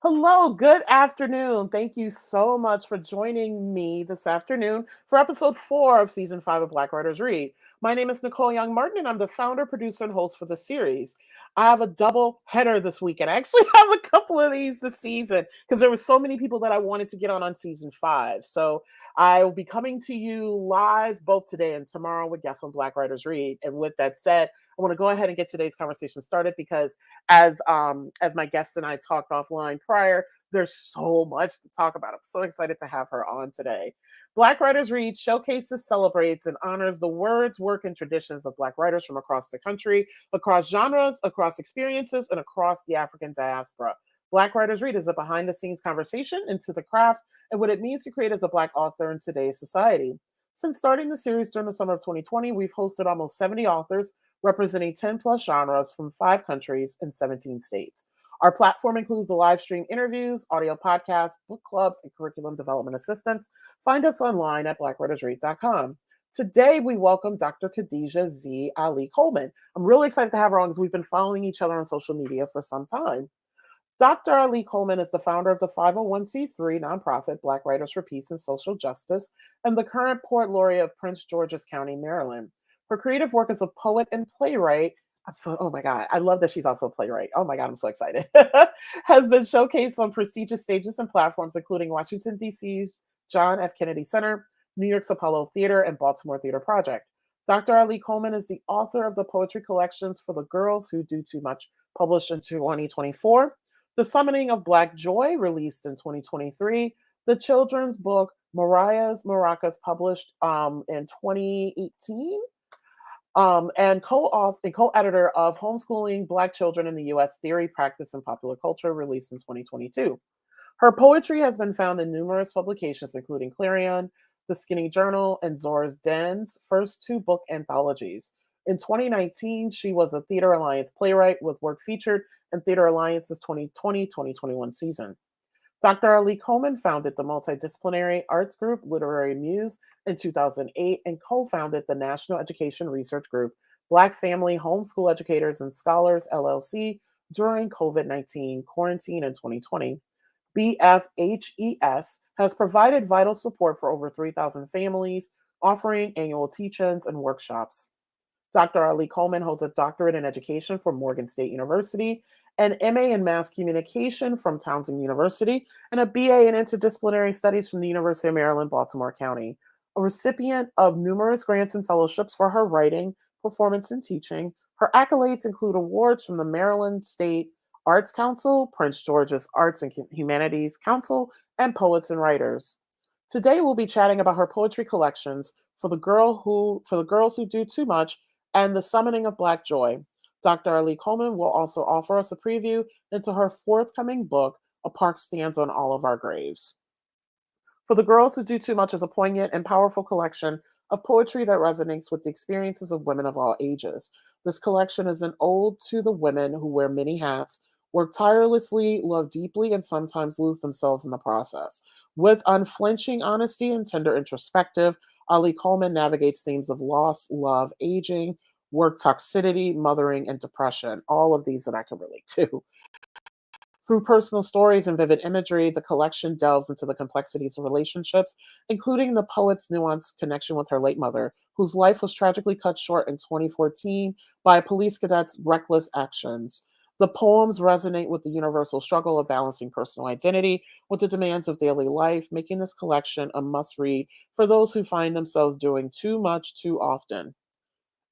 Hello, good afternoon. Thank you so much for joining me this afternoon for episode 4 of season 5 of Black Writers Read. My name is Nicole Young Martin, and I'm the founder, producer, and host for the series. I have a double header this weekend. I actually have a couple of these this season because there were so many people that I wanted to get on season 5. So I will be coming to you live both today and tomorrow with guests on Black Writers Read. And with that said, I want to go ahead and get today's conversation started because as my guest and I talked offline prior, there's so much to talk about. I'm so excited to have her on today. Black Writers Read showcases, celebrates, and honors the words, work, and traditions of Black writers from across the country, across genres, across experiences, and across the African diaspora. Black Writers Read is a behind the scenes conversation into the craft and what it means to create as a Black author in today's society. Since starting the series during the summer of 2020, we've hosted almost 70 authors representing 10 plus genres from 5 countries and 17 states. Our platform includes live stream interviews, audio podcasts, book clubs, and curriculum development assistance. Find us online at blackwritersread.com. Today, we welcome Dr. Khadijah Z. Ali-Coleman. I'm really excited to have her on because we've been following each other on social media for some time. Dr. Ali-Coleman is the founder of the 501c3 nonprofit Black Writers for Peace and Social Justice and the current Poet Laureate of Prince George's County, Maryland. Her creative work as a poet and playwright, oh my God, I love that she's also a playwright. Oh my God, I'm so excited. Has been showcased on prestigious stages and platforms, including Washington, D.C.'s John F. Kennedy Center, New York's Apollo Theater, and Baltimore Theatre Project. Dr. Ali-Coleman is the author of the poetry collections For the Girls Who Do Too Much, published in 2024, The Summoning of Black Joy, released in 2023, the children's book Mariah's Maracas, published in 2018, and co-author and co-editor of Homeschooling Black Children in the U.S. Theory, Practice, and Popular Culture, released in 2022. Her poetry has been found in numerous publications, including Clarion, The Skinny Journal, and Zora's Den's first 2 book anthologies. In 2019, she was a Theater Alliance playwright with work featured in Theater Alliance's 2020-2021 season. Dr. Ali-Coleman founded the multidisciplinary arts group Literary Muse in 2008 and co-founded the National Education Research Group Black Family Homeschool Educators and Scholars, LLC, during COVID-19 quarantine in 2020. BFHES has provided vital support for over 3,000 families, offering annual teach-ins and workshops. Dr. Ali-Coleman holds a doctorate in education from Morgan State University, an MA in mass communication from Townsend University, and a BA in interdisciplinary studies from the University of Maryland, Baltimore County. A recipient of numerous grants and fellowships for her writing, performance, and teaching, her accolades include awards from the Maryland State Arts Council, Prince George's Arts and Humanities Council, and Poets and Writers. Today we'll be chatting about her poetry collections for the girls who do too much and the summoning of Black Joy. Dr. Ali-Coleman will also offer us a preview into her forthcoming book, A Park Stands on All of Our Graves. For the Girls Who Do Too Much is a poignant and powerful collection of poetry that resonates with the experiences of women of all ages. This collection is an ode to the women who wear many hats, work tirelessly, love deeply, and sometimes lose themselves in the process. With unflinching honesty and tender introspective, Ali-Coleman navigates themes of loss, love, aging, work toxicity, mothering, and depression. All of these that I can relate to. Through personal stories and vivid imagery, the collection delves into the complexities of relationships, including the poet's nuanced connection with her late mother, whose life was tragically cut short in 2014 by a police cadet's reckless actions. The poems resonate with the universal struggle of balancing personal identity with the demands of daily life, making this collection a must read for those who find themselves doing too much too often.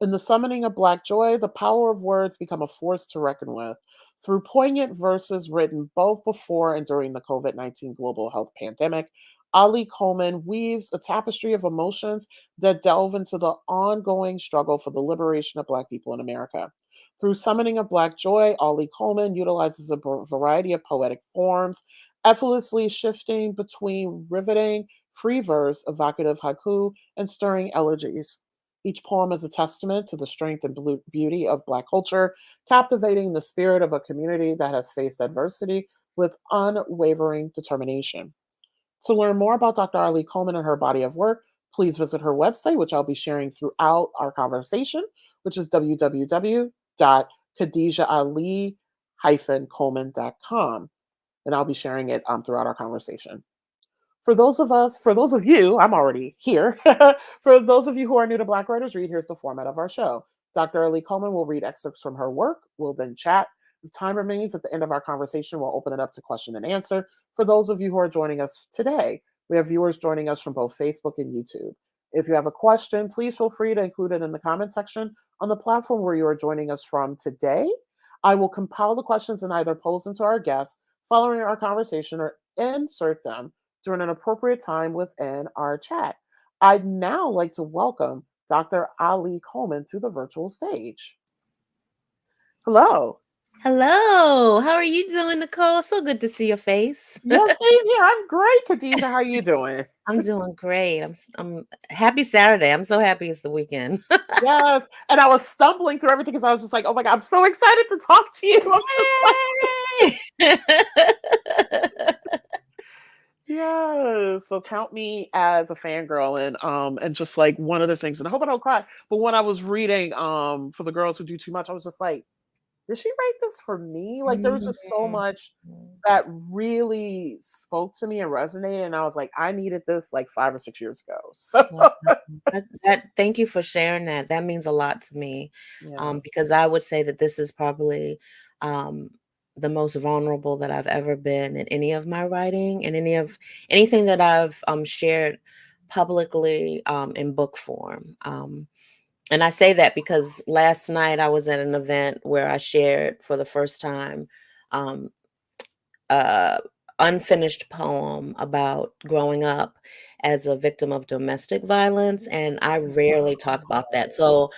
In the summoning of Black Joy, the power of words become a force to reckon with. Through poignant verses written both before and during the COVID-19 global health pandemic, Ali-Coleman weaves a tapestry of emotions that delve into the ongoing struggle for the liberation of Black people in America. Through Summoning of Black Joy, Ali-Coleman utilizes a variety of poetic forms, effortlessly shifting between riveting free verse, evocative haiku, and stirring elegies. Each poem is a testament to the strength and beauty of Black culture, captivating the spirit of a community that has faced adversity with unwavering determination. To learn more about Dr. Ali-Coleman and her body of work, please visit her website, which I'll be sharing throughout our conversation, which is www.khadijahali-coleman.com. and I'll be sharing it throughout our conversation. For those of you, I'm already here. For those of you who are new to Black Writers Read, here's the format of our show. Dr. Ali-Coleman will read excerpts from her work. We'll then chat. If time remains, at the end of our conversation, we'll open it up to question and answer. For those of you who are joining us today, we have viewers joining us from both Facebook and YouTube. If you have a question, please feel free to include it in the comment section on the platform where you are joining us from today. I will compile the questions and either pose them to our guests following our conversation or insert them during an appropriate time within our chat. I'd now like to welcome Dr. Ali-Coleman to the virtual stage. Hello. Hello. How are you doing, Nicole? So good to see your face. Yes, same here. I'm great, Khadijah. How are you doing? I'm doing great. I'm happy Saturday. I'm so happy it's the weekend. Yes. And I was stumbling through everything because I was just like, oh my God, I'm so excited to talk to you. I'm just like, yes. So count me as a fangirl and just like one of the things, and I hope I don't cry. But when I was reading for the girls who do too much, I was just like, did she write this for me? Like there was just so Mhm. much that really spoke to me and resonated. And I was like, I needed this like 5 or 6 years ago. So Wow. Thank you for sharing that. That means a lot to me. yeah. Because I would say that this is probably um the most vulnerable that I've ever been in any of my writing and anything that I've shared publicly in book form. And I say that because last night I was at an event where I shared for the first time um, a unfinished poem about growing up as a victim of domestic violence, and I rarely talk about that. So,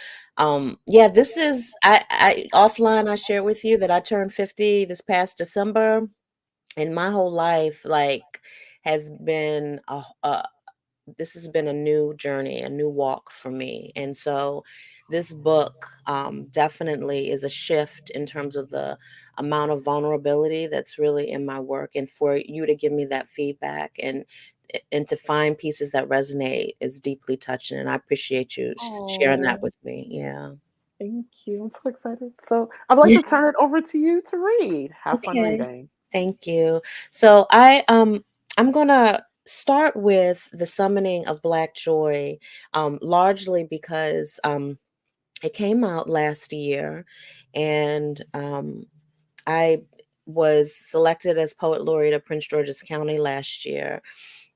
yeah, this is I offline I shared with you that I turned 50 this past December, and my whole life has been a this has been a new journey, a new walk for me. And so this book definitely is a shift in terms of the amount of vulnerability that's really in my work. And for you to give me that feedback and to find pieces that resonate is deeply touching. And I appreciate you sharing that Oh, with me. Yeah. thank you. I'm so excited. So I'd like to turn it over to you to read. Have fun Okay. reading. Thank you. So I'm gonna start with the summoning of Black Joy, largely because it came out last year, and I was selected as poet laureate of Prince George's County last year,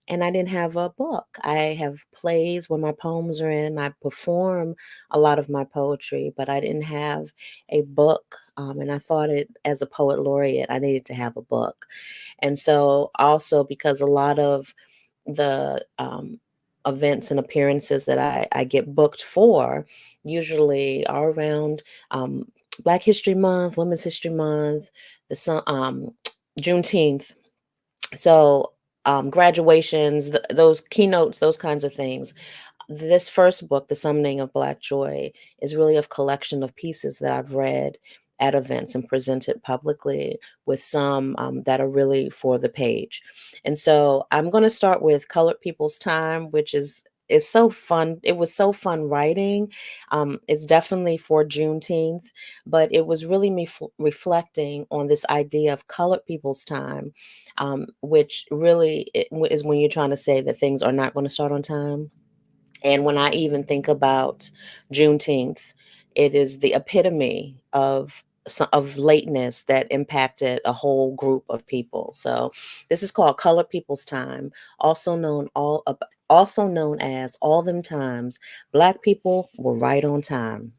and I didn't have a book. I have plays where my poems are in. I perform a lot of my poetry, but I didn't have a book. And I thought it as a poet laureate, I needed to have a book. And so also because a lot of the events and appearances that I get booked for usually are around um, Black History Month, Women's History Month, Juneteenth. So graduations, those keynotes, those kinds of things. This first book, The Summoning of Black Joy, is really a collection of pieces that I've read at events and presented publicly, with some that are really for the page. And so I'm going to start with Colored People's Time, which is so fun. It was so fun writing. It's definitely for Juneteenth, but it was really me reflecting on this idea of colored people's time, which really is when you're trying to say that things are not going to start on time. And when I even think about Juneteenth, it is the epitome of lateness that impacted a whole group of people. So this is called Colored People's Time, also known as All Them Times Black People Were Right on Time.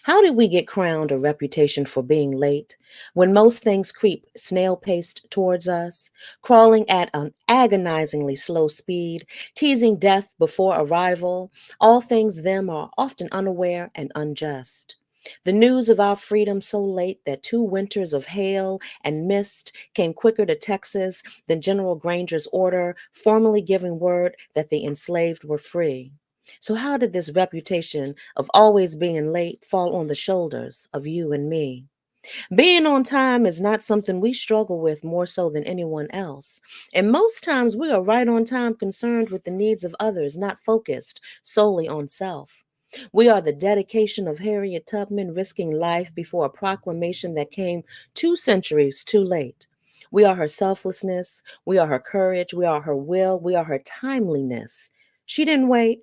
How did we get crowned a reputation for being late when most things creep snail paced towards us, crawling at an agonizingly slow speed, teasing death before arrival? All things them are often unaware and unjust. The news of our freedom so late that 2 winters of hail and mist came quicker to Texas than General Granger's order, formally giving word that the enslaved were free. So, how did this reputation of always being late fall on the shoulders of you and me? Being on time is not something we struggle with more so than anyone else. And most times we are right on time, concerned with the needs of others, not focused solely on self. We are the dedication of Harriet Tubman risking life before a proclamation that came 2 centuries too late. We are her selflessness. We are her courage. We are her will. We are her timeliness. She didn't wait.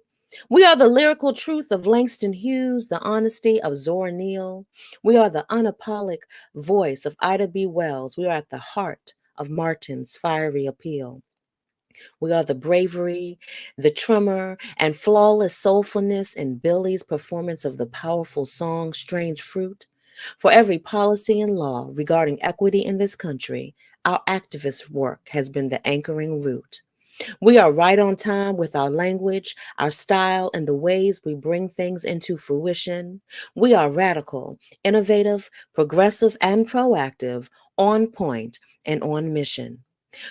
We are the lyrical truth of Langston Hughes, the honesty of Zora Neale. We are the unapologetic voice of Ida B. Wells. We are at the heart of Martin's fiery appeal. We are the bravery, the tremor, and flawless soulfulness in Billy's performance of the powerful song Strange Fruit. For every policy and law regarding equity in this country, our activist work has been the anchoring root. We are right on time with our language, our style, and the ways we bring things into fruition. We are radical, innovative, progressive, and proactive, on point, and on mission.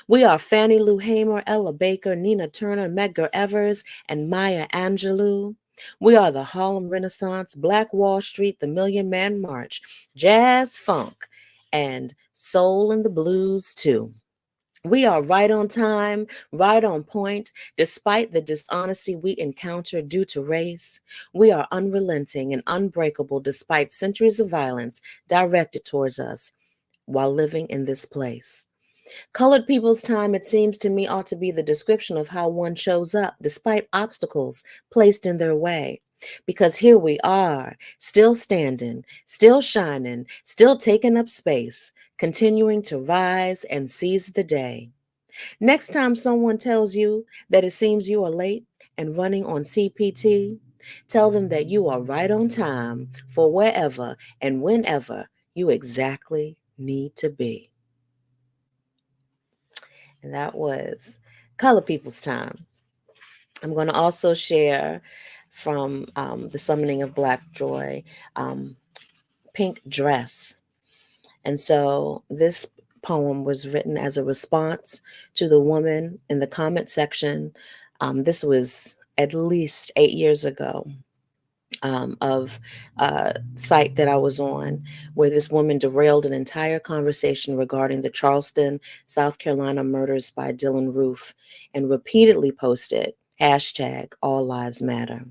We are Fannie Lou Hamer, Ella Baker, Nina Turner, Medgar Evers, and Maya Angelou. We are the Harlem Renaissance, Black Wall Street, the Million Man March, jazz, funk, and soul and the blues too. We are right on time, right on point, despite the dishonesty we encounter due to race. We are unrelenting and unbreakable despite centuries of violence directed towards us while living in this place. Colored people's time, it seems to me, ought to be the description of how one shows up despite obstacles placed in their way. Because here we are, still standing, still shining, still taking up space, continuing to rise and seize the day. Next time someone tells you that it seems you are late and running on CPT, tell them that you are right on time for wherever and whenever you exactly need to be. And that was Color People's Time. I'm going to also share from The Summoning of Black Joy, um, Pink Dress. And so this poem was written as a response to the woman in the comment section. This was at least 8 years ago. Of a site that I was on where this woman derailed an entire conversation regarding the Charleston, South Carolina murders by Dylan Roof and repeatedly posted hashtag All Lives Matter.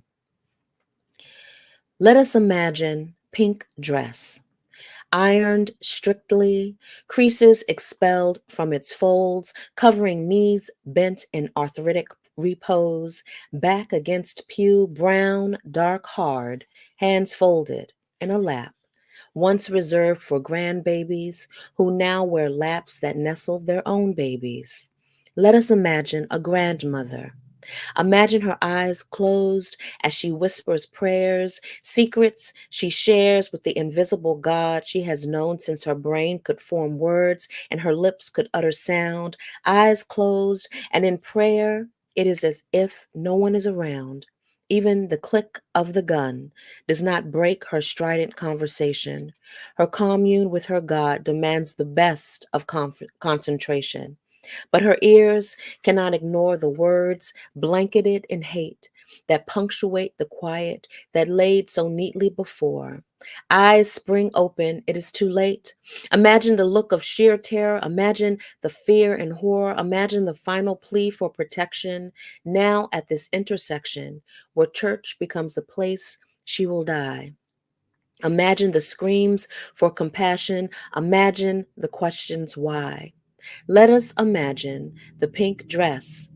Let us imagine pink dress, ironed strictly, creases expelled from its folds, covering knees bent in arthritic repose, back against pew, brown, dark, hard, hands folded in a lap, once reserved for grandbabies who now wear laps that nestle their own babies. Let us imagine a grandmother. Imagine her eyes closed as she whispers prayers, secrets she shares with the invisible God she has known since her brain could form words and her lips could utter sound, eyes closed, and in prayer, it is as if no one is around. Even the click of the gun does not break her strident conversation. Her commune with her God demands the best of concentration. But her ears cannot ignore the words blanketed in hate that punctuate the quiet that laid so neatly before. Eyes spring open, it is too late. Imagine the look of sheer terror, imagine the fear and horror, imagine the final plea for protection now at this intersection where church becomes the place she will die. Imagine the screams for compassion, imagine the questions why. Let us imagine the pink dress.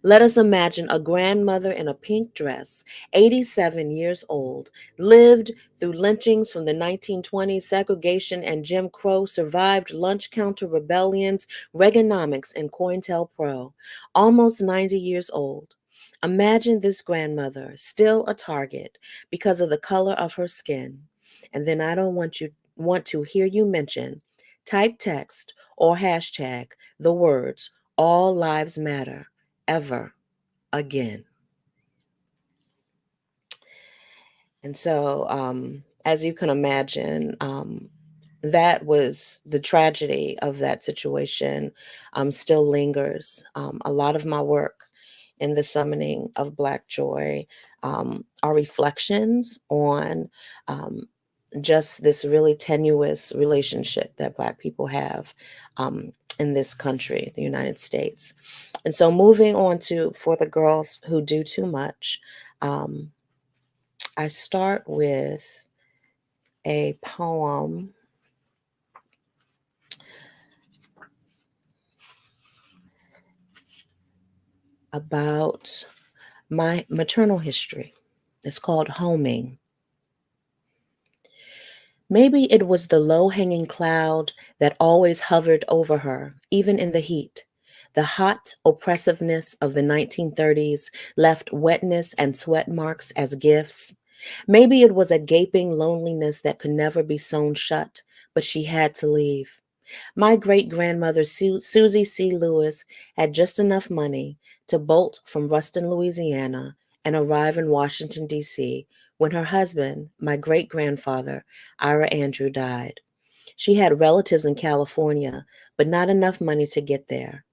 Let us imagine a grandmother in a pink dress, 87 years old, lived through lynchings from the 1920s, segregation and Jim Crow, survived lunch counter rebellions, Reaganomics, and COINTELPRO, almost 90 years old. Imagine this grandmother, still a target because of the color of her skin. And then I don't want to hear you mention type text or hashtag the words all lives matter ever again. And so, as you can imagine, that was the tragedy of that situation, still lingers. A lot of my work in the summoning of Black Joy are reflections on just this really tenuous relationship that Black people have in this country, the United States. And so moving on to For the Girls Who Do Too Much, I start with a poem about my maternal history. It's called Homing. Maybe it was the low hanging cloud that always hovered over her, even in the heat. The hot oppressiveness of the 1930s left wetness and sweat marks as gifts. Maybe it was a gaping loneliness that could never be sewn shut, but she had to leave. My great grandmother, Susie C. Lewis, had just enough money to bolt from Ruston, Louisiana, and arrive in Washington, D.C., when her husband, my great grandfather, Ira Andrew, died. She had relatives in California, but not enough money to get there.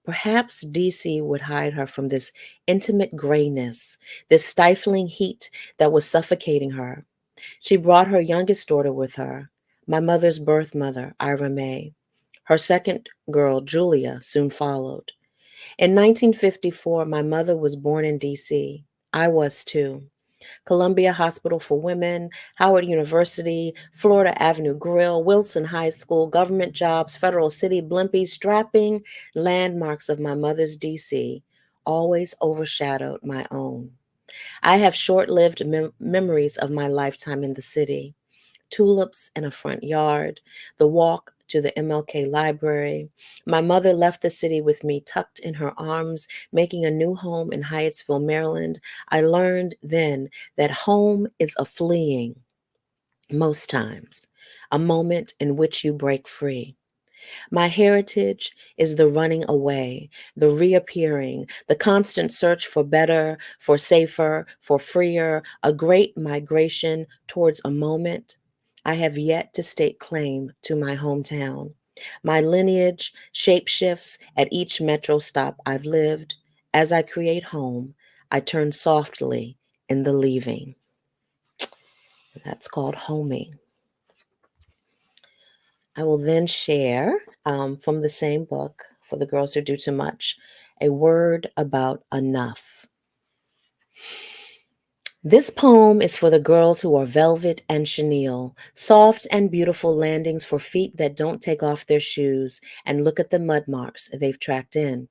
Perhaps DC would hide her from this intimate grayness, this stifling heat that was suffocating her. She brought her youngest daughter with her, my mother's birth mother, Ira May. Her second girl, Julia, soon followed. In 1954, my mother was born in DC. I was too. Columbia Hospital for Women, Howard University, Florida Avenue Grill, Wilson High School, government jobs, Federal City, Blimpie, strapping landmarks of my mother's DC always overshadowed my own. I have short lived memories of my lifetime in the city: tulips in a front yard, the walk to the MLK library. My mother left the city with me tucked in her arms, making a new home in Hyattsville, Maryland. I learned then that home is a fleeing, most times, a moment in which you break free. My heritage is the running away, the reappearing, the constant search for better, for safer, for freer, a great migration towards a moment. I have yet to stake claim to my hometown. My lineage shapeshifts at each metro stop I've lived. As I create home, I turn softly in the leaving. That's called homing. I will then share from the same book, For the Girls Who Do Too Much, a word about enough. This poem is for the girls who are velvet and chenille, soft and beautiful landings for feet that don't take off their shoes and look at the mud marks they've tracked in.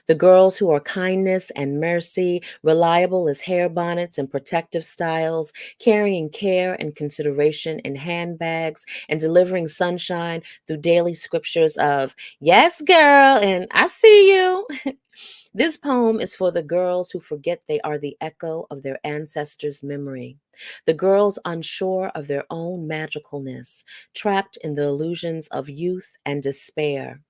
The girls who are kindness and mercy, reliable as hair bonnets and protective styles, carrying care and consideration in handbags, and delivering sunshine through daily scriptures of, yes, girl, and I see you. This poem is for the girls who forget they are the echo of their ancestors' memory, the girls unsure of their own magicalness, trapped in the illusions of youth and despair.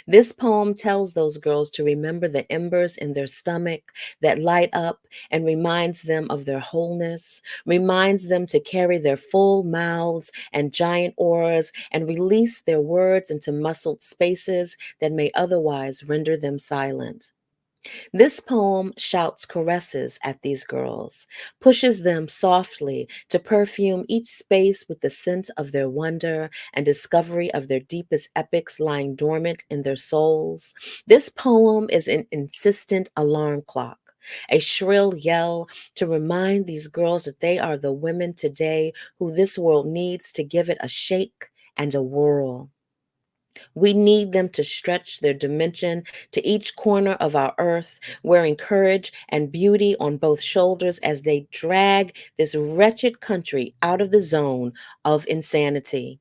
This poem tells those girls to remember the embers in their stomach that light up and reminds them of their wholeness, reminds them to carry their full mouths and giant auras and release their words into muscled spaces that may otherwise render them silent. This poem shouts caresses at these girls, pushes them softly to perfume each space with the scent of their wonder and discovery of their deepest epics lying dormant in their souls. This poem is an insistent alarm clock, a shrill yell to remind these girls that they are the women today who this world needs to give it a shake and a whirl. We need them to stretch their dimension to each corner of our earth, wearing courage and beauty on both shoulders as they drag this wretched country out of the zone of insanity.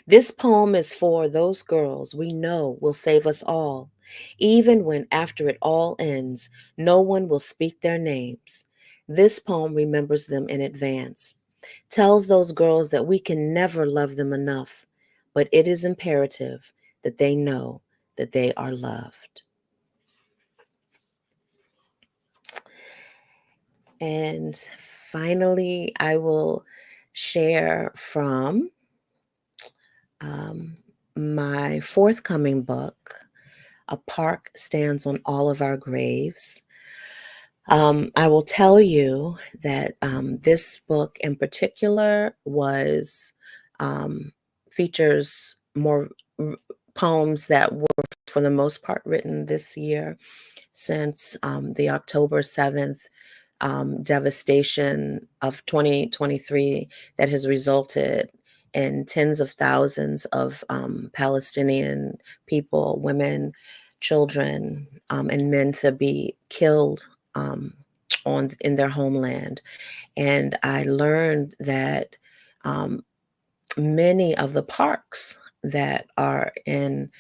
This poem is for those girls we know will save us all, even when after it all ends, no one will speak their names. This poem remembers them in advance, tells those girls that we can never love them enough, but it is imperative that they know that they are loved. And finally, I will share from um, my forthcoming book, A Park Stands on All of Our Graves. I will tell you that this book in particular was features more poems that were for the most part written this year, since the October 7th devastation of 2023 that has resulted in tens of thousands of Palestinian people, women, children and men to be killed in their homeland. And I learned that many of the parks that are in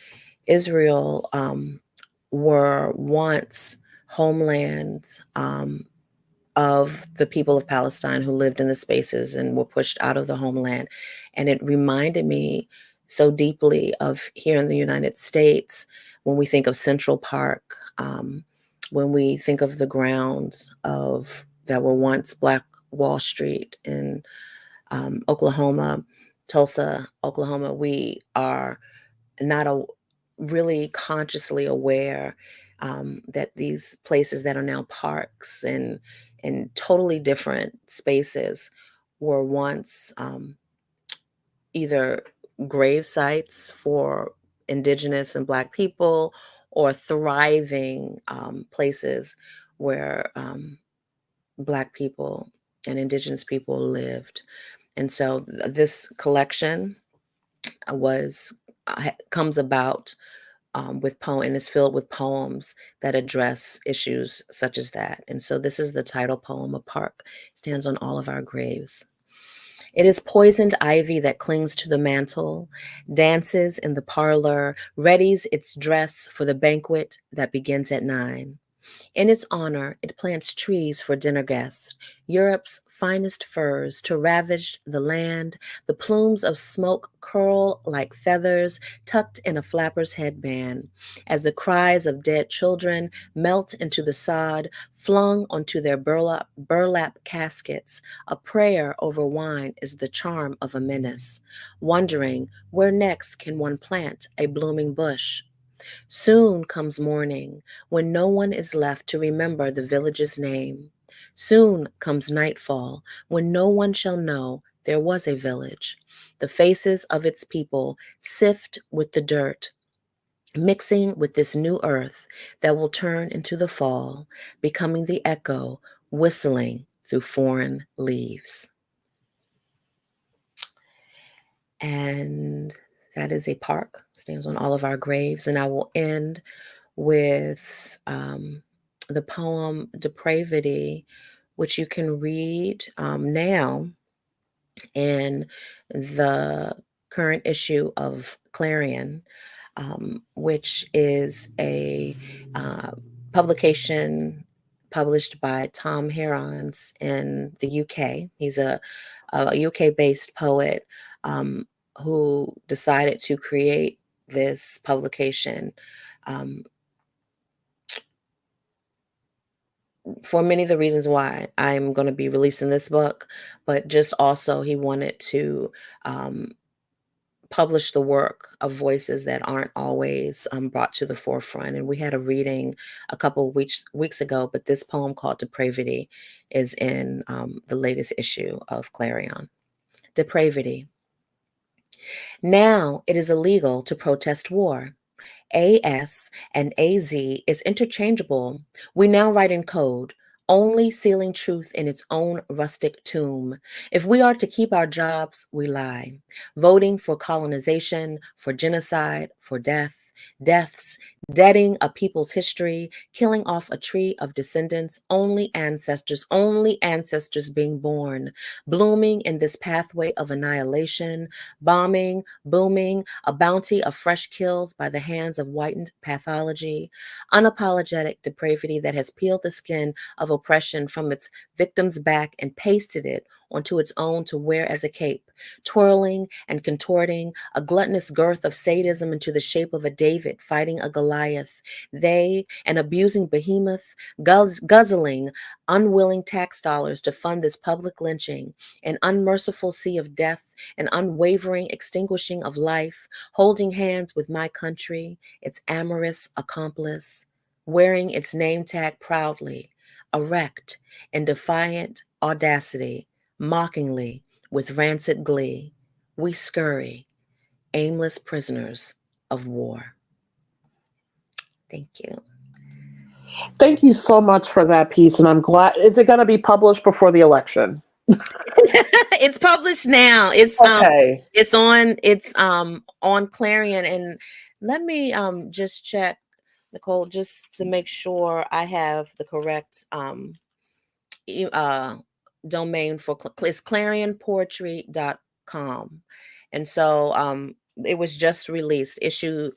Israel were once homelands of the people of Palestine who lived in the spaces and were pushed out of the homeland. And it reminded me so deeply of here in the United States when we think of Central Park, when we think of the grounds of that were once Black Wall Street in Oklahoma, Tulsa, Oklahoma. We are not really consciously aware that these places that are now parks and totally different spaces were once either grave sites for Indigenous and Black people or thriving places where Black people and Indigenous people lived. And so this collection comes about with poem and is filled with poems that address issues such as that. And so this is the title poem, "A Park Stands on All of Our Graves." It is poisoned ivy that clings to the mantle, dances in the parlor, readies its dress for the banquet that begins at 9. In its honor, it plants trees for dinner guests, Europe's finest firs to ravage the land. The plumes of smoke curl like feathers tucked in a flapper's headband as the cries of dead children melt into the sod, flung onto their burlap caskets. A prayer over wine is the charm of a menace, wondering where next can one plant a blooming bush. Soon comes morning, when no one is left to remember the village's name. Soon comes nightfall, when no one shall know there was a village. The faces of its people sift with the dirt, mixing with this new earth that will turn into the fall, becoming the echo, whistling through foreign leaves. And that is "A Park Stands on All of Our Graves." And I will end with the poem "Depravity," which you can read now in the current issue of Clarion, which is a publication published by Tom Herons in the UK. He's a UK-based poet who decided to create this publication for many of the reasons why I'm going to be releasing this book, but just also he wanted to publish the work of voices that aren't always brought to the forefront. And we had a reading a couple of weeks ago, but this poem called "Depravity" is in the latest issue of Clarion. Depravity. Now it is illegal to protest war. AS and AZ is interchangeable. We now write in code, only sealing truth in its own rustic tomb. If we are to keep our jobs, we lie. Voting for colonization, for genocide, for deaths, deading a people's history, killing off a tree of descendants, only ancestors being born, blooming in this pathway of annihilation, bombing, booming, a bounty of fresh kills by the hands of whitened pathology, unapologetic depravity that has peeled the skin of oppression from its victim's back and pasted it onto its own to wear as a cape, twirling and contorting a gluttonous girth of sadism into the shape of a David fighting a Goliath. They, an abusing behemoth, guzzling unwilling tax dollars to fund this public lynching, an unmerciful sea of death, an unwavering extinguishing of life, holding hands with my country, its amorous accomplice, wearing its name tag proudly, erect in defiant audacity, mockingly, with rancid glee, we scurry, aimless prisoners of war. Thank you. Thank you so much for that piece. And I'm glad, is it going to be published before the election? It's published now. It's Okay. on Clarion. And let me just check Nicole, just to make sure I have the correct domain for it's clarionpoetry.com. And so it was just released. Issue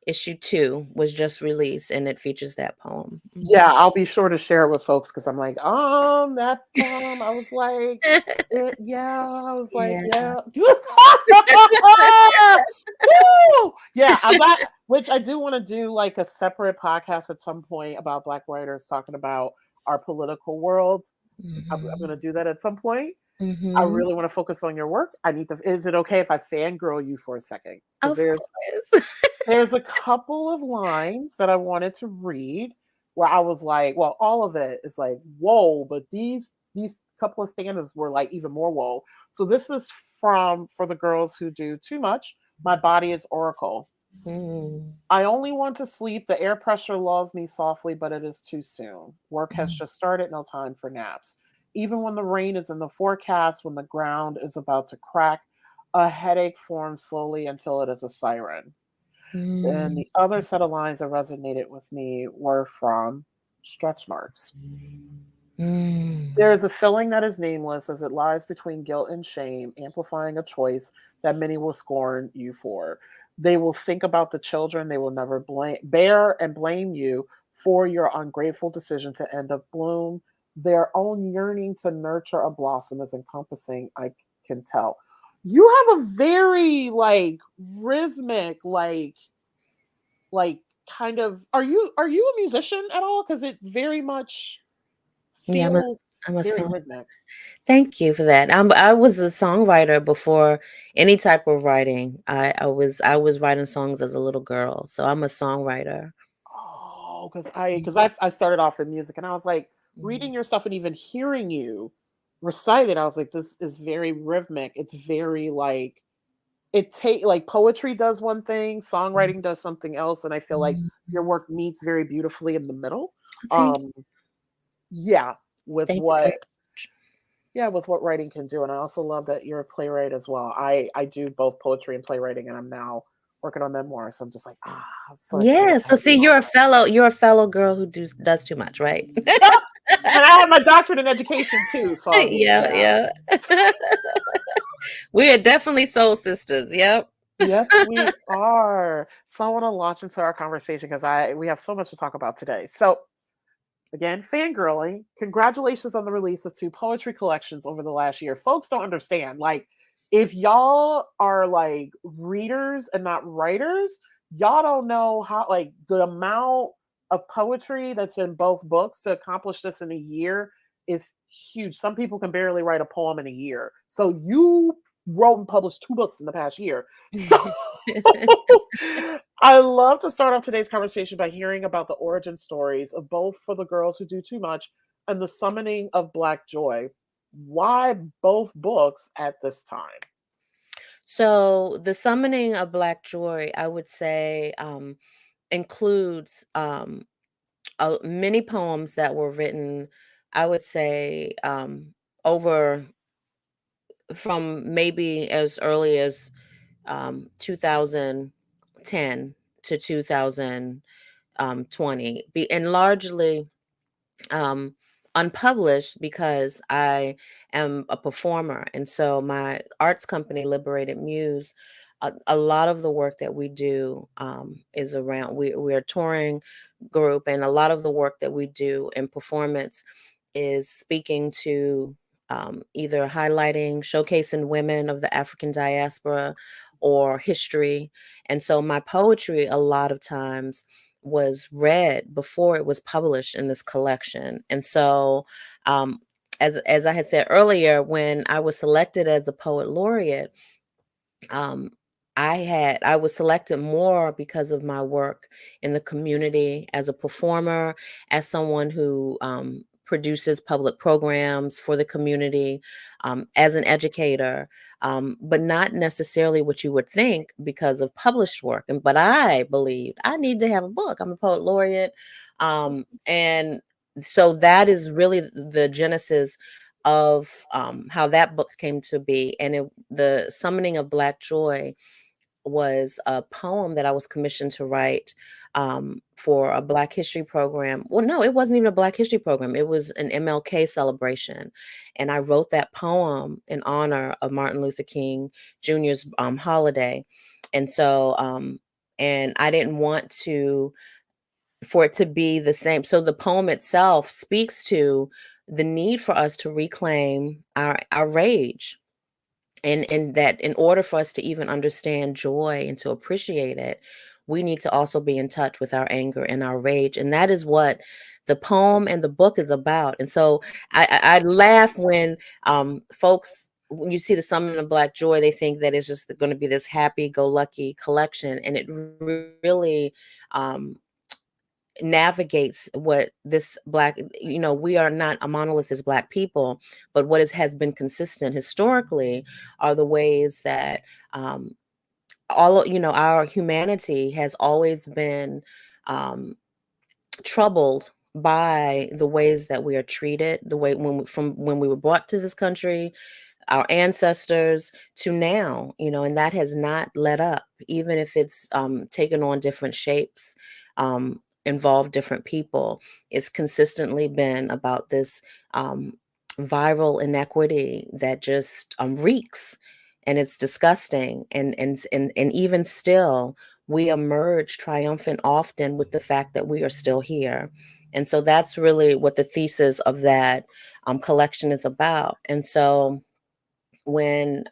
2 was just released, and it features that poem. Yeah, I'll be sure to share it with folks because I'm like, that poem. I was like, yeah, I was like, Yeah. yeah. Woo! Yeah, I'm not, which I do want to do like a separate podcast at some point about Black writers talking about our political world. I'm going Mhm. to do that at some point. I Mhm. really want to focus on your work. I need to, is it okay if I fangirl you for a second? Because Of there's course. there's a couple of lines that I wanted to read where I was like, well, all of it is like, whoa, but these couple of stanzas were like even more whoa. So this is from For the Girls Who Do Too Much. My body is oracle. Mm. I only want to sleep. The air pressure lulls me softly, but it is too soon. Work has Mm. just started, no time for naps. Even when the rain is in the forecast, when the ground is about to crack, a headache forms slowly until it is a siren. Then Mm. the other set of lines that resonated with me were from Stretch Marks. There Mm. is a feeling that is nameless as it lies between guilt and shame, amplifying a choice that many will scorn you for. They will think about the children, they will never bear and blame you for your ungrateful decision to end up bloom. Their own yearning to nurture a blossom is encompassing, I can tell. You have a very like rhythmic, like kind of, are you a musician at all? Because it very much Yeah, I'm a feels I'm a very song. rhythmic. Thank you for that. I was a songwriter before any type of writing. I was writing songs as a little girl, so I'm a songwriter. Oh, because I started off in music and I was like Mhm. reading your stuff and even hearing you recite it, I was like, this is very rhythmic. It's very like it take like poetry does one thing, songwriting does something else, and I feel like Mhm. your work meets very beautifully in the middle. Thank you. Um, yeah, with Thank you so what much. yeah, with what writing can do. And I also love that you're a playwright as well. I do both poetry and playwriting, and I'm now working on memoirs. So I'm just like, I'm so excited Yeah, to so have you see, on. you're a fellow girl who does too much, right? Yep. And I have my doctorate in education too. So I mean, Yeah, yeah. yeah. We are definitely soul sisters. Yep. Yes, we are. So I want to launch into our conversation because I we have so much to talk about today. So again, fangirling. Congratulations on the release of 2 poetry collections over the last year. Folks don't understand. Like, if y'all are like readers and not writers, y'all don't know how like the amount of poetry that's in both books to accomplish this in a year is huge. Some people can barely write a poem in a year. So you wrote and published 2 books in the past year. So I love to start off today's conversation by hearing about the origin stories of both For the Girls Who Do Too Much and The Summoning of Black Joy. Why both books at this time? So the summoning of Black Joy, I would say, includes many poems that were written, I would say, over from maybe as early as 2010 to 2020, and largely um, unpublished because I am a performer. And so my arts company, Liberated Muse, a lot of the work that we do is around, we're a touring group, and a lot of the work that we do in performance is speaking to either highlighting, showcasing women of the African diaspora or history. And so my poetry, a lot of times, was read before it was published in this collection. And so, as I had said earlier, when I was selected as a poet laureate, um, I was selected more because of my work in the community as a performer, as someone who produces public programs for the community, as an educator, but not necessarily what you would think because of published work. But I believed I need to have a book. I'm a poet laureate, and so that is really the genesis of how that book came to be. And the Summoning of Black Joy was a poem that I was commissioned to write for a Black History program. Well, no, it wasn't even a Black History program. It was an MLK celebration. And I wrote that poem in honor of Martin Luther King Jr.'s holiday. And so, and I didn't want for it to be the same. So the poem itself speaks to the need for us to reclaim our rage, and that in order for us to even understand joy and to appreciate it, we need to also be in touch with our anger and our rage, and that is what the poem and the book is about. And so I laugh when folks, when you see the Summon of Black Joy, they think that it's just going to be this happy-go-lucky collection, and it really um, navigates what this Black, we are not a monolith as Black people, but what has been consistent historically are the ways that our humanity has always been um, troubled by the ways that we are treated, the way from when we were brought to this country, our ancestors, to now, and that has not let up, even if it's taken on different shapes, um, involved different people. It's consistently been about this viral inequity that just reeks, and it's disgusting. And even still, we emerge triumphant often with the fact that we are still here. And so that's really what the thesis of that collection is about. And so when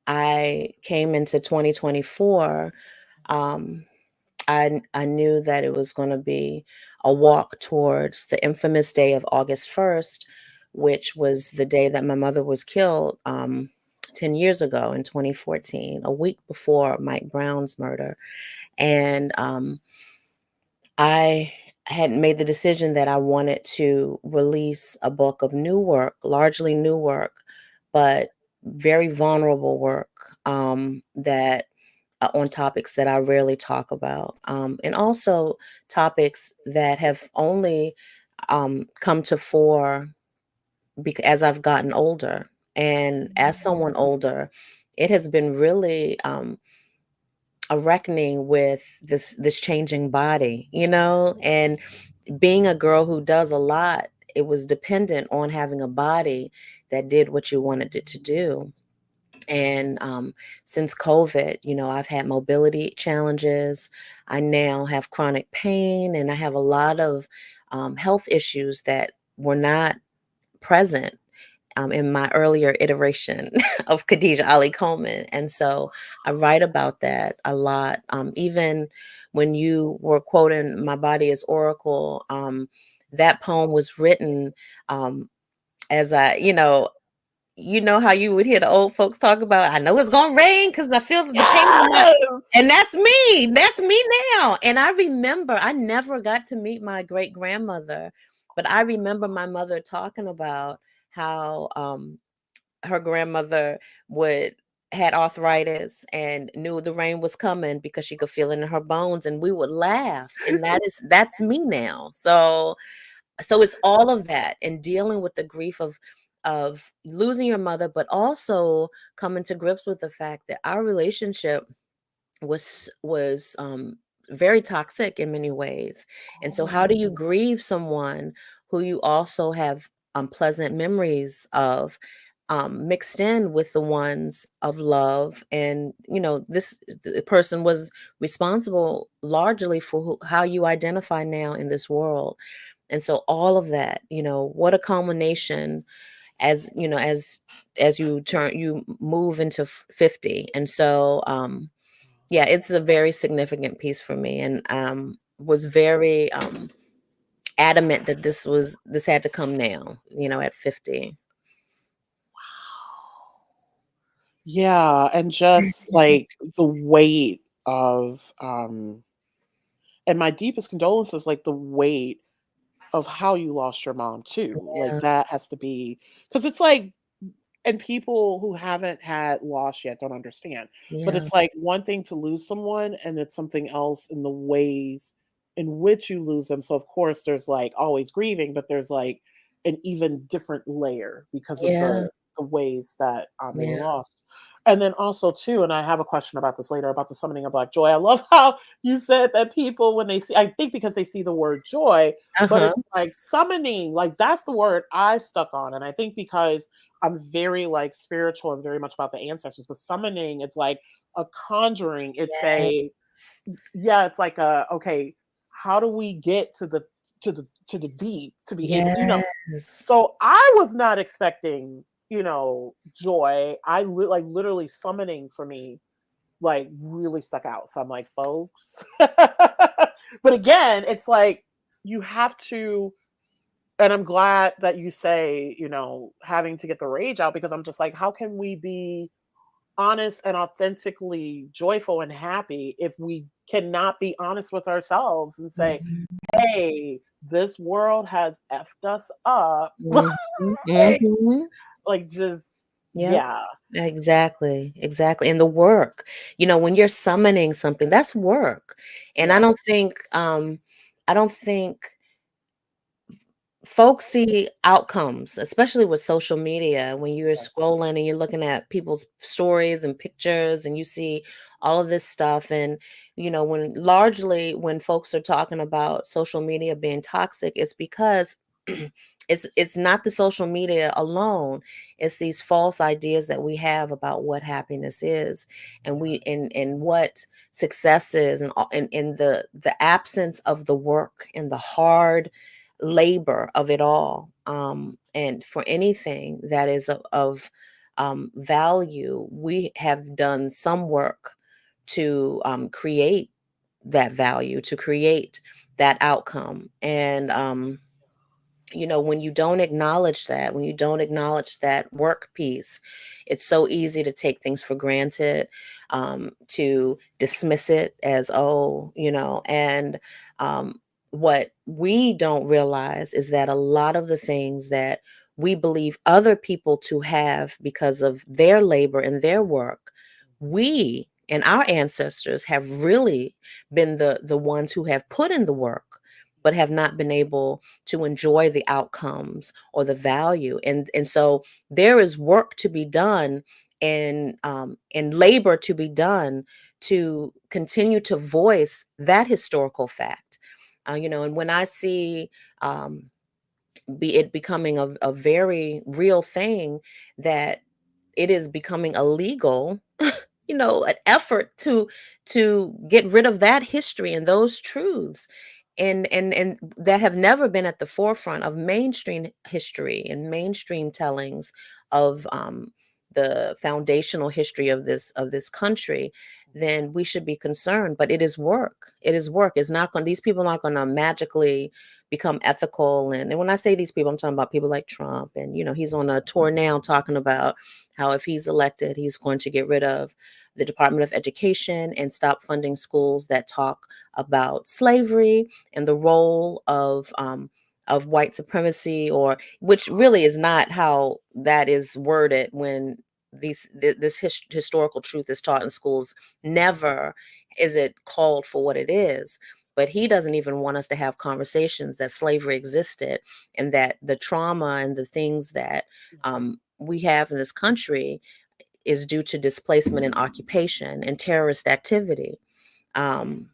I came into 2024, um, I knew that it was going to be a walk towards the infamous day of August 1st, which was the day that my mother was killed 10 years ago in 2014, a week before Mike Brown's murder. And I had made the decision that I wanted to release a book of new work, largely new work, but very vulnerable work, that on topics that I rarely talk about, and also topics that have only come to fore as I've gotten older. And as someone older, it has been really a reckoning with this changing body, and being a girl who does a lot. It was dependent on having a body that did what you wanted it to do. And since COVID, I've had mobility challenges. I now have chronic pain, and I have a lot of health issues that were not present in my earlier iteration of Khadijah Ali-Coleman. And so I write about that a lot. Even when you were quoting My Body is Oracle, that poem was written as how you would hear the old folks talk about, I know it's gonna rain because I feel the pain in my, Yes. and that's me. That's me now. And I remember I never got to meet my great grandmother, but I remember my mother talking about how her grandmother would had arthritis and knew the rain was coming because she could feel it in her bones, and we would laugh. And that's me now. So it's all of that, and dealing with the grief of losing your mother, but also coming to grips with the fact that our relationship was very toxic in many ways. And so how do you grieve someone who you also have unpleasant memories of, mixed in with the ones of love? And this the person was responsible largely for how you identify now in this world. And so all of that, what a culmination, as you move into 50. And so yeah, it's a very significant piece for me, and was very adamant that this had to come now, at 50. Yeah, and just like the weight of and my deepest condolences, like the weight of how you lost your mom too. Like Yeah, that has to be, because it's like, and people who haven't had loss yet don't understand. But yeah, it's like one thing to lose someone, and it's something else in the ways in which you lose them. So of course there's like always grieving, but there's like an even different layer because of yeah, the ways that they were yeah, lost. And then also too, and I have a question about this later about the summoning of Black joy. I love how you said that people when they see, I think because they see the word joy, but Uh-huh. it's like summoning, like that's the word I stuck on. And I think because I'm very like spiritual and very much about the ancestors, but summoning, it's like a conjuring. It's a, Yes. yeah, it's like a, okay, how do we get to the deep to be able, Yes. so I was not expecting, joy. Like literally summoning for me, like really stuck out. So I'm like, folks. But again, it's like you have to, and I'm glad that you say, having to get the rage out because I'm just like, how can we be honest and authentically joyful and happy if we cannot be honest with ourselves and say, Mhm. hey, this world has effed us up. Mhm. Mhm. Like just Yep. yeah. Exactly, exactly, and the work, when you're summoning something, that's work, and Yeah. I don't think folks see outcomes, especially with social media, when you're Yes. scrolling and you're looking at people's stories and pictures and you see all of this stuff. And, when folks are talking about social media being toxic, it's because it's not the social media alone. It's these false ideas that we have about what happiness is and what success is and the absence of the work and the hard labor of it all. And for anything that is of value, we have done some work to create that value, to create that outcome. And, when you don't acknowledge that, when you don't acknowledge that work piece, it's so easy to take things for granted, to dismiss it as, oh, and what we don't realize is that a lot of the things that we believe other people to have because of their labor and their work, we and our ancestors have really been the ones who have put in the work but have not been able to enjoy the outcomes or the value. And so there is work to be done and labor to be done to continue to voice that historical fact. And when I see it becoming a very real thing, that it is becoming illegal, an effort to get rid of that history and those truths, and that have never been at the forefront of mainstream history and mainstream tellings of the foundational history of this country, then we should be concerned. But it is work. It is work. It's not going. These people are not going to magically become ethical. And when I say these people, I'm talking about people like Trump. And he's on a tour now talking about how if he's elected, he's going to get rid of the Department of Education and stop funding schools that talk about slavery and the role of white supremacy, or which really is not how that is worded when this historical truth is taught in schools. Never is it called for what it is. But he doesn't even want us to have conversations that slavery existed and that the trauma and the things that we have in this country is due to displacement and occupation and terrorist activity. Um,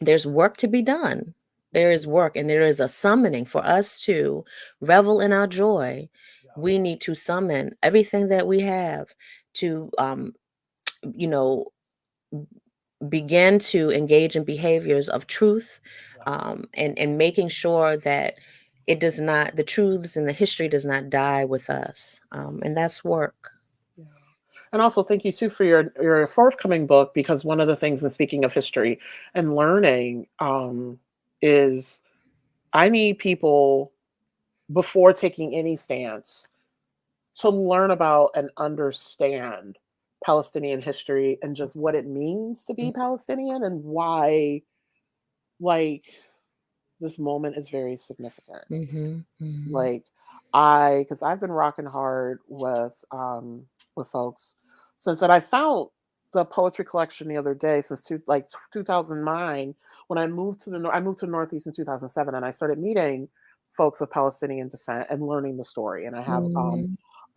there's work to be done. There is work, and there is a summoning for us to revel in our joy. We need to summon everything that we have to, you know, begin to engage in behaviors of truth, and making sure that it does not, the truths and the history does not die with us. And that's work. Yeah. And also thank you too for your forthcoming book because one of the things in speaking of history and learning is I need people before taking any stance to learn about and understand Palestinian history and just what it means to be Palestinian and why like this moment is very significant. Mm-hmm, hmm. Like because I've been rocking hard with folks since that I found the poetry collection the other day since 2009 when I moved to Northeast in 2007 and I started meeting folks of Palestinian descent and learning the story and I have Hmm.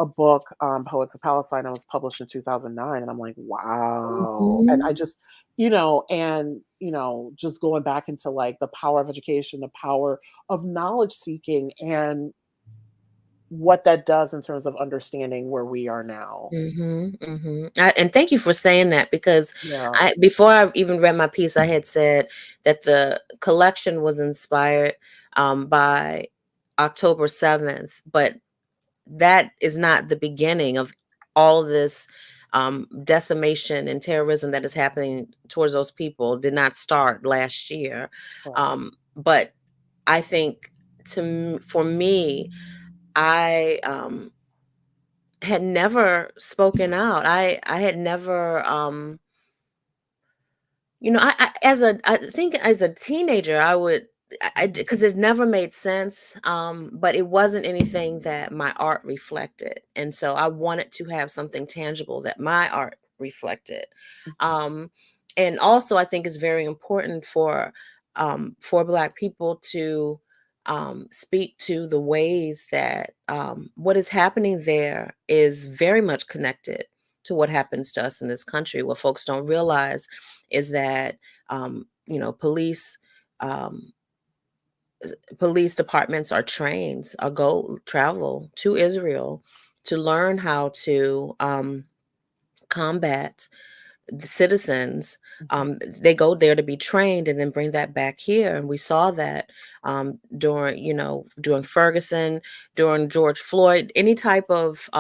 a book, Poets of Palestine, that was published in 2009, and I'm like, wow. And I Mhm. just, and just going back into like the power of education, the power of knowledge seeking, and what that does in terms of understanding where we are now. Mhm, mhm. And thank you for saying that, because Yeah. I before I even read my piece, I had said that the collection was inspired by October 7th, but that is not the beginning of all of this decimation and terrorism that is happening towards those people. Did not start last year, Correct. but I think for me, I had never spoken out. I had never I think as a teenager I would I because it never made sense, but it wasn't anything that my art reflected, and so I wanted to have something tangible that my art reflected. Um, and also, I think it's very important for Black people to speak to the ways that what is happening there is very much connected to what happens to us in this country. What folks don't realize is that police um, police departments are trained or go travel to Israel to learn how to combat the citizens. Mhm. They go there to be trained and then bring that back here, and we saw that during Ferguson, during George Floyd, any type of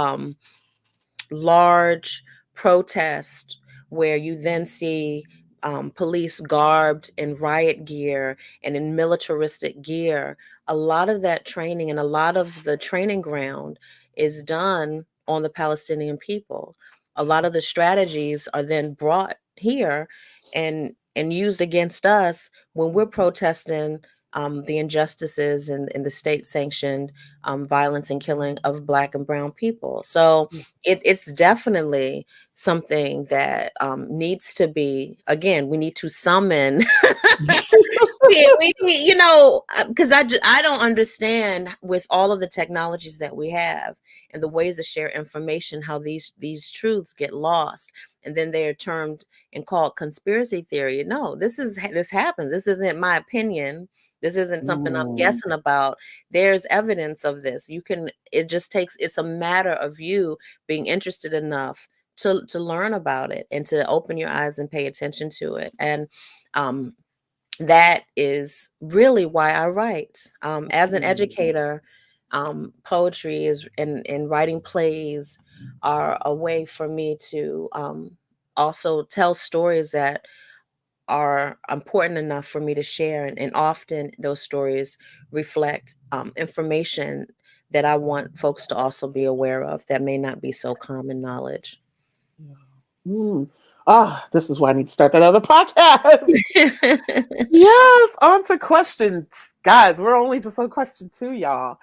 large protest where you then see police garbed in riot gear and in militaristic gear. A lot of that training and a lot of the training ground is done on the Palestinian people. A lot of the strategies are then brought here and used against us when we're protesting the injustices and the state sanctioned violence and killing of Black and brown people. So it's definitely something that needs to be, again, we need to summon. We need, because I don't understand, with all of the technologies that we have and the ways to share information, how these truths get lost and then they are termed and called conspiracy theory. No, this happens. This isn't my opinion. This isn't something I'm Mm. guessing about. There's evidence of this. It's a matter of you being interested enough to learn about it and to open your eyes and pay attention to it. And um, that is really why I write. As an Mm. educator, poetry is and writing plays are a way for me to also tell stories that are important enough for me to share. And often those stories reflect information that I want folks to also be aware of that may not be so common knowledge. Yeah. Mm. Ah, this is why I need to start that other podcast. Yes, on to questions. Guys, we're only just on question two, y'all.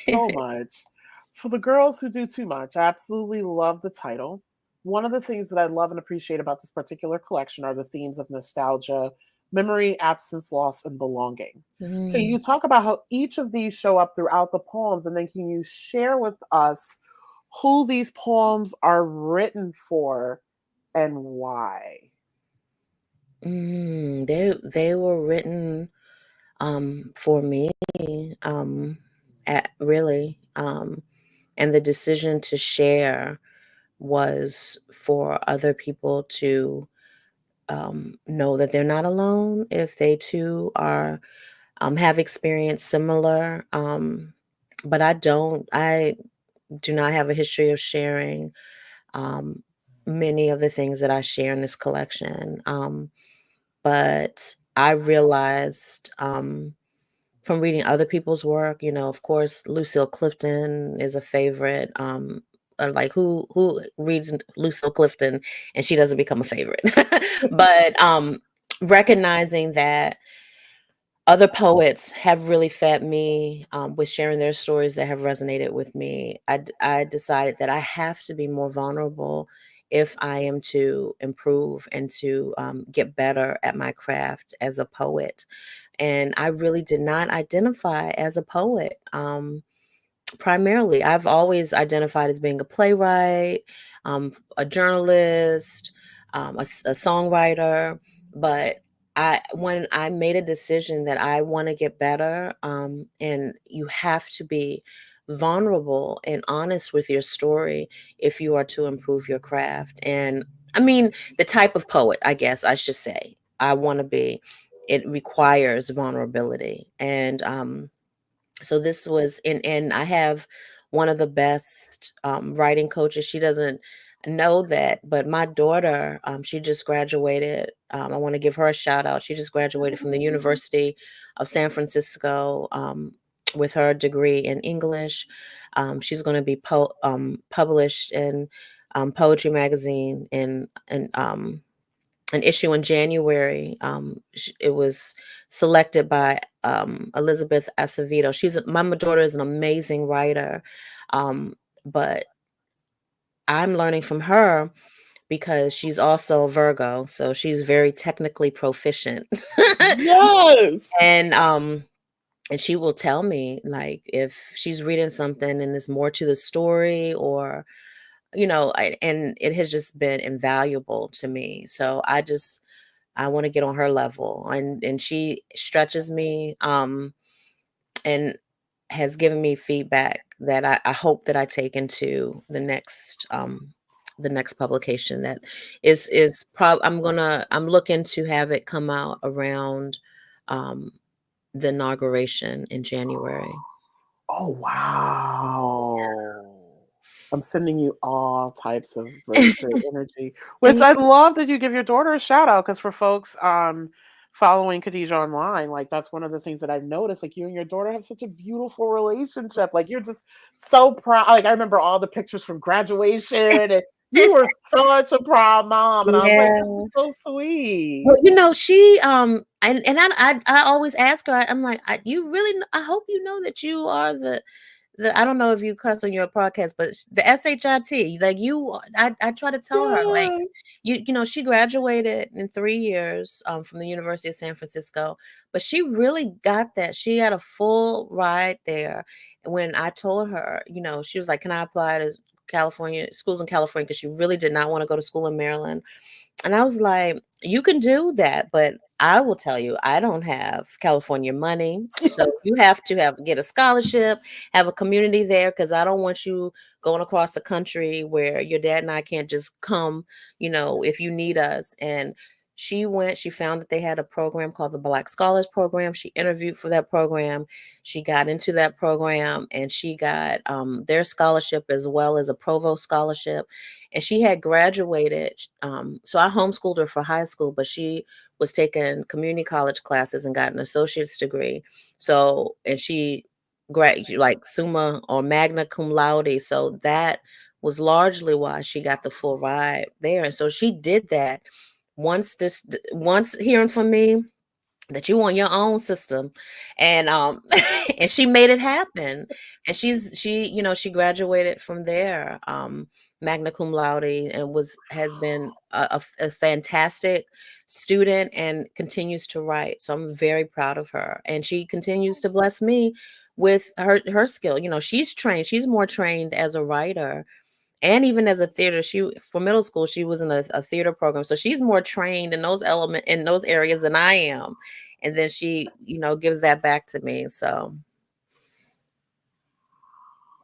So much. For the girls who do too much, I absolutely love the title. One of the things that I love and appreciate about this particular collection are the themes of nostalgia, memory, absence, loss, and belonging. Can you Mm. talk about how each of these show up throughout the poems? And then can you share with us who these poems are written for and why? They were written for me, um, really, and the decision to share was for other people to know that they're not alone if they too are have experienced similar. But I do not have a history of sharing um, many of the things that I share in this collection. But I realized from reading other people's work, of course, Lucille Clifton is a favorite. Like who reads Lucille Clifton and she doesn't become a favorite? But recognizing that other poets have really fed me with sharing their stories that have resonated with me. I decided that I have to be more vulnerable if I am to improve and to get better at my craft as a poet. And I really did not identify as a poet. Primarily, I've always identified as being a playwright, a journalist, a songwriter. But when I made a decision that I want to get better, and you have to be vulnerable and honest with your story if you are to improve your craft. And I mean, the type of poet, I guess I should say, I want to be. It requires vulnerability, and so this was and I have one of the best writing coaches. She doesn't know that, but my daughter, she just graduated. I want to give her a shout out. She just graduated from the University of San Francisco, with her degree in English. She's going to be published in Poetry Magazine in an issue in January. It was selected by Elizabeth Acevedo. My daughter is an amazing writer, but I'm learning from her because she's also a Virgo, so she's very technically proficient. Yes. And she will tell me, like, if she's reading something and there's more to the story, or and it has just been invaluable to me. So I want to get on her level, and she stretches me, and has given me feedback that I hope that I take into the next publication. That I'm looking to have it come out around the inauguration in January. Oh, wow. I'm sending you all types of really great energy, which And I love that you give your daughter a shout out, because for folks following Khadijah online, like that's one of the things that I've noticed. Like you and your daughter have such a beautiful relationship. Like you're just so proud. Like I remember all the pictures from graduation, and you were such a proud mom. And I was like, this is yeah. so sweet. Well, she and I always ask her. I'm like, you really I hope you know that you are the I don't know if you cuss on your podcast, but the SHIT, like I try to tell her, like, Yes. she graduated in 3 years from the University of San Francisco, but she really got that. She had a full ride there. And when I told her, she was like, "Can I apply to California schools in California?" Because she really did not want to go to school in Maryland. And I was like, "You can do that, but I will tell you, I don't have California money. So Yes. you have to get a scholarship, have a community there, because I don't want you going across the country where your dad and I can't just come, if you need us." And she found that they had a program called the Black Scholars Program. She interviewed for that program. She got into that program, and she got their scholarship as well as a provost scholarship. And she had graduated. So I homeschooled her for high school, but she was taking community college classes and got an associate's degree. So, and she like summa or magna cum laude. So that was largely why she got the full ride there. And so she did that. Once hearing from me that you want your own system, and and she made it happen. And she graduated from there, magna cum laude, and has been a fantastic student and continues to write. So I'm very proud of her, and she continues to bless me with her skill. She's more trained as a writer, and even as a theater. For middle school, she was in a theater program, so she's more trained in those areas than I am. And then she gives that back to me. So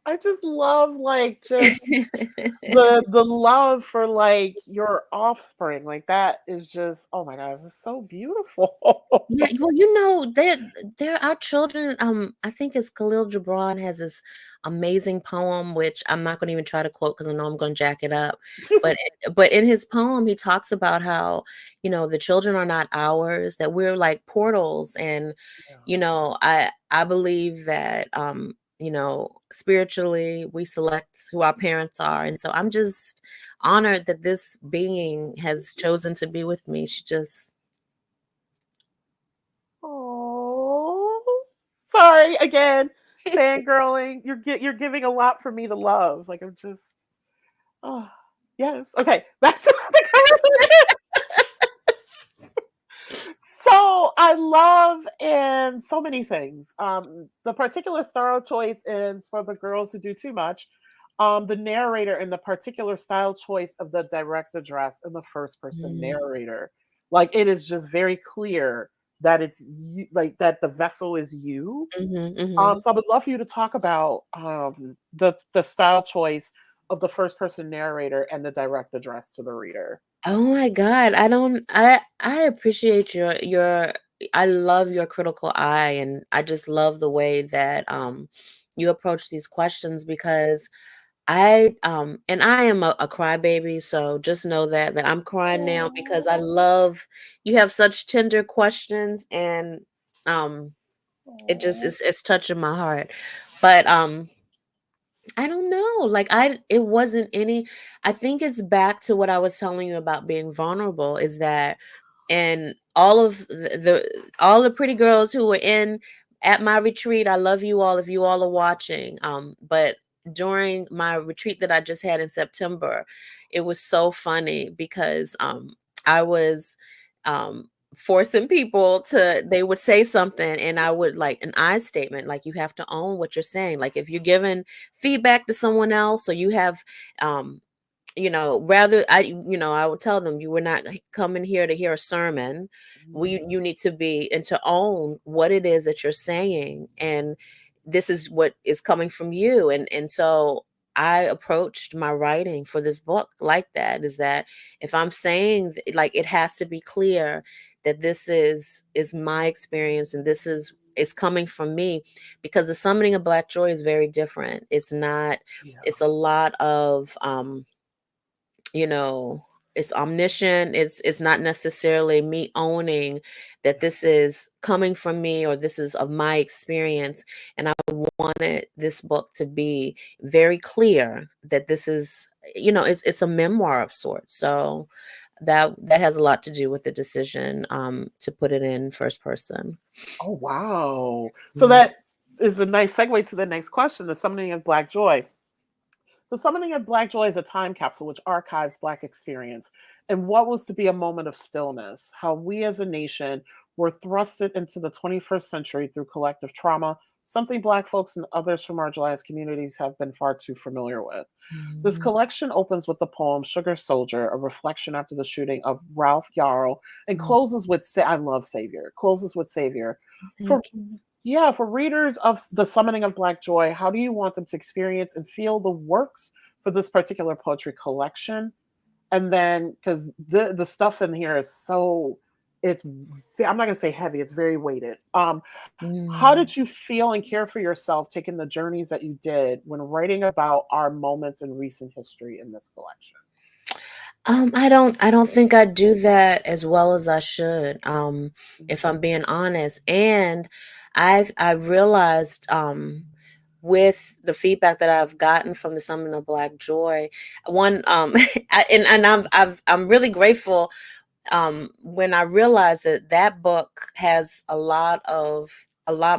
I just love like just the love for like your offspring. Like that is just, oh my gosh, it's so beautiful. yeah, well, they're our children. I think it's Khalil Gibran has this amazing poem, which I'm not going to even try to quote because I know I'm going to jack it up. But in his poem, he talks about how the children are not ours; that we're like portals. And Yeah. I believe that spiritually we select who our parents are, and so I'm just honored that this being has chosen to be with me. She just Oh, sorry again, fangirling. You're giving a lot for me to love. Like I'm just, oh yes. Okay, back to the conversation. So I love in so many things. The particular style choice in For the Girls Who Do Too Much, the narrator and the particular style choice of the direct address and the first person Mm, narrator. Like it is just very clear that it's you, like that the vessel is you. mhm, mhm. So I would love for you to talk about the style choice of the first person narrator and the direct address to the reader. Oh my God, I appreciate your I love your critical eye, and I just love the way that you approach these questions because and I am a crybaby, so just know that I'm crying now because I Aw. love you have such tender questions, and um it just Aw. it's touching my heart. But I don't know. Like it wasn't any I think it's back to what I was telling you about being vulnerable is that and all of all the pretty girls who were in at my retreat, I love you all if you all are watching. But during my retreat that I just had in September, it was so funny because I was um forcing people to they would say something and I would like an I statement, like you have to own what you're saying. Like if you're giving feedback to someone else or you have rather I would tell them you were not coming here to hear a sermon. You need to be and to own what it is that you're saying, and this is what is coming from you. And so I approached my writing for this book like that, is that if I'm saying like it has to be clear that this is my experience and this is coming from me, because the summoning of Black joy is very different. It's not Yeah. it's a lot of you know it's omniscient. It's not necessarily me owning that this is coming from me or this is of my experience. And I wanted this book to be very clear that this is it's a memoir of sorts. So that has a lot to do with the decision to put it in first person. Oh, wow. So Mm. that is a nice segue to the next question, the summoning of Black joy. The summoning of Black joy is a time capsule which archives Black experience and what was to be a moment of stillness, how we as a nation were thrusted into the 21st century through collective trauma, something Black folks and others from marginalized communities have been far too familiar with. This Mhm. collection opens with the poem Sugar Soldier, a reflection after the shooting of Ralph Yarrow, and Mm. closes with I love Savior. Closes with Savior. For Thank you. yeah, for readers of the Summoning of Black Joy, how do you want them to experience and feel the works for this particular poetry collection? And then because the stuff in here is so I'm not gonna say heavy, it's very weighted. How Mm. did you feel and care for yourself taking the journeys that you did when writing about our moments in recent history in this collection? I don't think I do that as well as I should, if Mhm. I'm being honest. And I realized with the feedback that I've gotten from the Summon of Black Joy, one and I'm really grateful when I realized that that book has a lot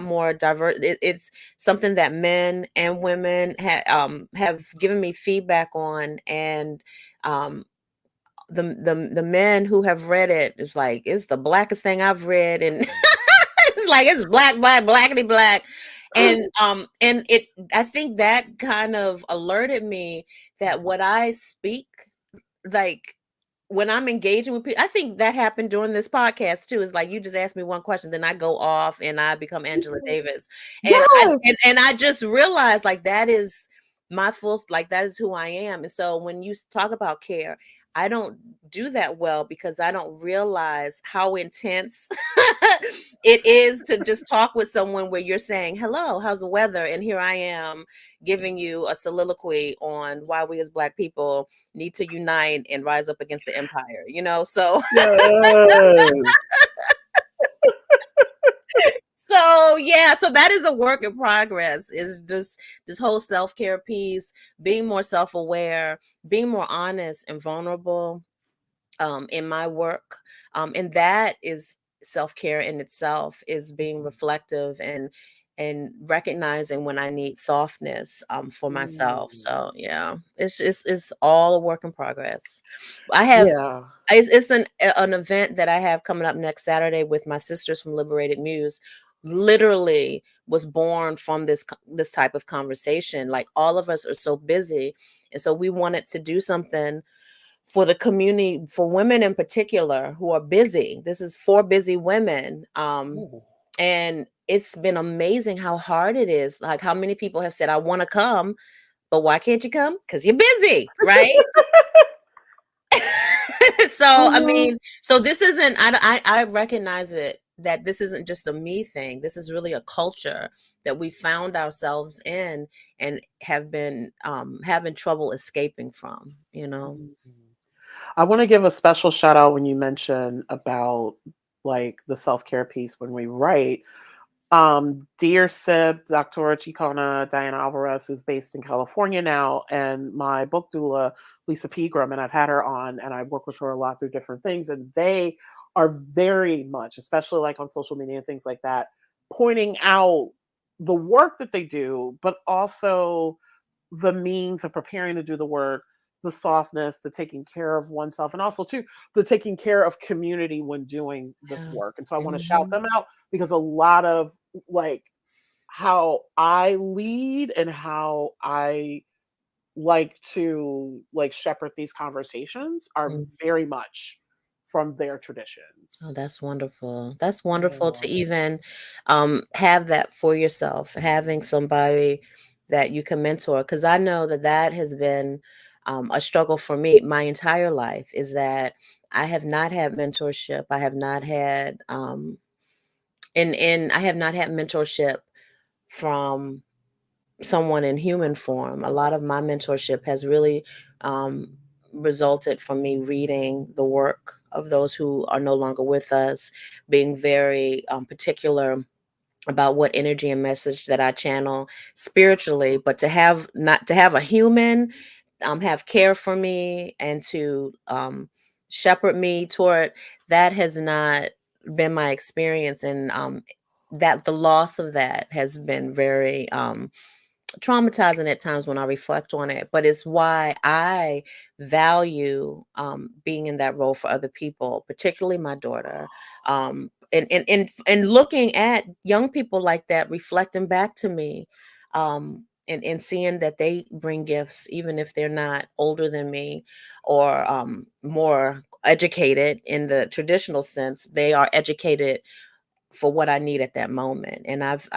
more diverse. It's something that men and women have given me feedback on, and um, the men who have read it is like it's the blackest thing I've read, and it's like it's black, black, blackity black. And it I think that kind of alerted me that what I speak, like when I'm engaging with people, I think that happened during this podcast too. Is like you just ask me one question, then I go off and I become Angela Davis, Yes. and I just realized like that is my full, like that is who I am. And so when you talk about care, I don't do that well because I don't realize how intense it is to just talk with someone where you're saying, "Hello, how's the weather?" And here I am giving you a soliloquy on why we as Black people need to unite and rise up against the empire, so Yes. so yeah, so that is a work in progress, is just this whole self-care piece, being more self-aware, being more honest and vulnerable in my work, and that is self-care in itself, is being reflective and and recognizing when I need softness for myself. Mm. So yeah, it's all a work in progress. I have Yeah. it's an event that I have coming up next Saturday with my sisters from Liberated Muse. Literally was born from this type of conversation. Like all of us are so busy, and so we wanted to do something for the community, for women in particular who are busy. This is for busy women. Ooh. And it's been amazing how hard it is. Like how many people have said, I want to come, but why can't you come? Because you're busy, right? So, I Uh, mean, so this isn't, I recognize it that this isn't just a me thing. This is really a culture that we found ourselves in and have been having trouble escaping from, you know? mm. I want to give a special shout out when you mention about like the self-care piece when we write. Dear Sib, Dr. Chicona, Diana Alvarez, who's based in California now, and my book doula, Lisa Pegram, and I've had her on and I work with her a lot through different things. And they are very much, especially like on social media and things like that, pointing out the work that they do, but also the means of preparing to do the work, the softness, the taking care of oneself, and also too the taking care of community when doing this Yeah. work. And so I want to shout Mhm. them out because a lot of like how I lead and how I like to like shepherd these conversations are Mm. very much from their Oh, traditions. that's wonderful. That's wonderful to Yeah. even have that for yourself, having somebody that you can mentor. Because I know that that has been a struggle for me my entire life, is that I have not had mentorship. I have not had, and I have not had mentorship from someone in human form. A lot of my mentorship has really um, resulted from me reading the work of those who are no longer with us, being very particular about what energy and message that I channel spiritually, but to have not to have a human have care for me and to shepherd me toward that has not been my experience, and that the loss of that has been very traumatizing at times when I reflect on it, but it's why I value being in that role for other people, particularly my daughter. And looking at young people like that, reflecting back to me, and seeing that they bring gifts, even if they're not older than me or more educated in the traditional sense, they are educated for what I need at that moment. And I've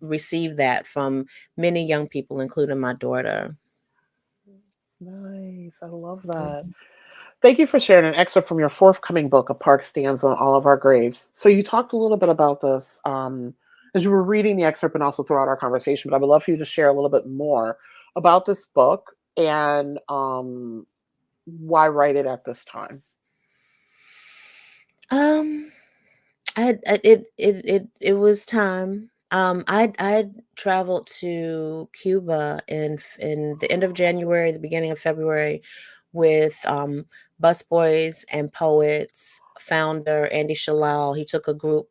received that from many young people, including my daughter. It's nice. I love that. Mhm. Thank you for sharing an excerpt from your forthcoming book, A Park Stands on All of Our Graves. So you talked a little bit about this as you were reading the excerpt and also throughout our conversation, but I would love for you to share a little bit more about this book and why write it at this time. Um, it was time. I traveled to Cuba in the end of January, the beginning of February, with Busboys and Poets founder Andy Shalal. He took a group,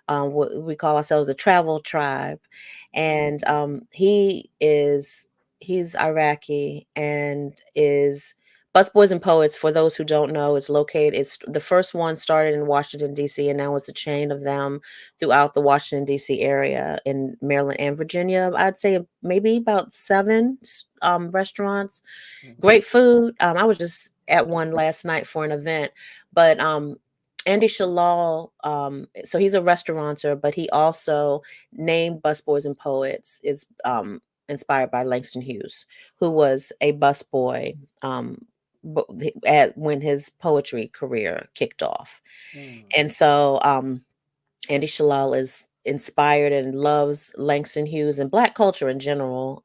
what we call ourselves a travel tribe, and he's Iraqi and is Busboys and Poets. For those who don't know, it's the first one started in Washington D.C. and now it's a chain of them throughout the Washington D.C. area in Maryland and Virginia. I'd say maybe about seven restaurants. Mhm. Great food. I was just at one last night for an event, but Andy Shalal, so he's a restaurateur, but he also named Busboys and Poets is inspired by Langston Hughes, who was a busboy when his poetry career kicked off. Mm. And so Andy Shalal is inspired and loves Langston Hughes and Black culture in general.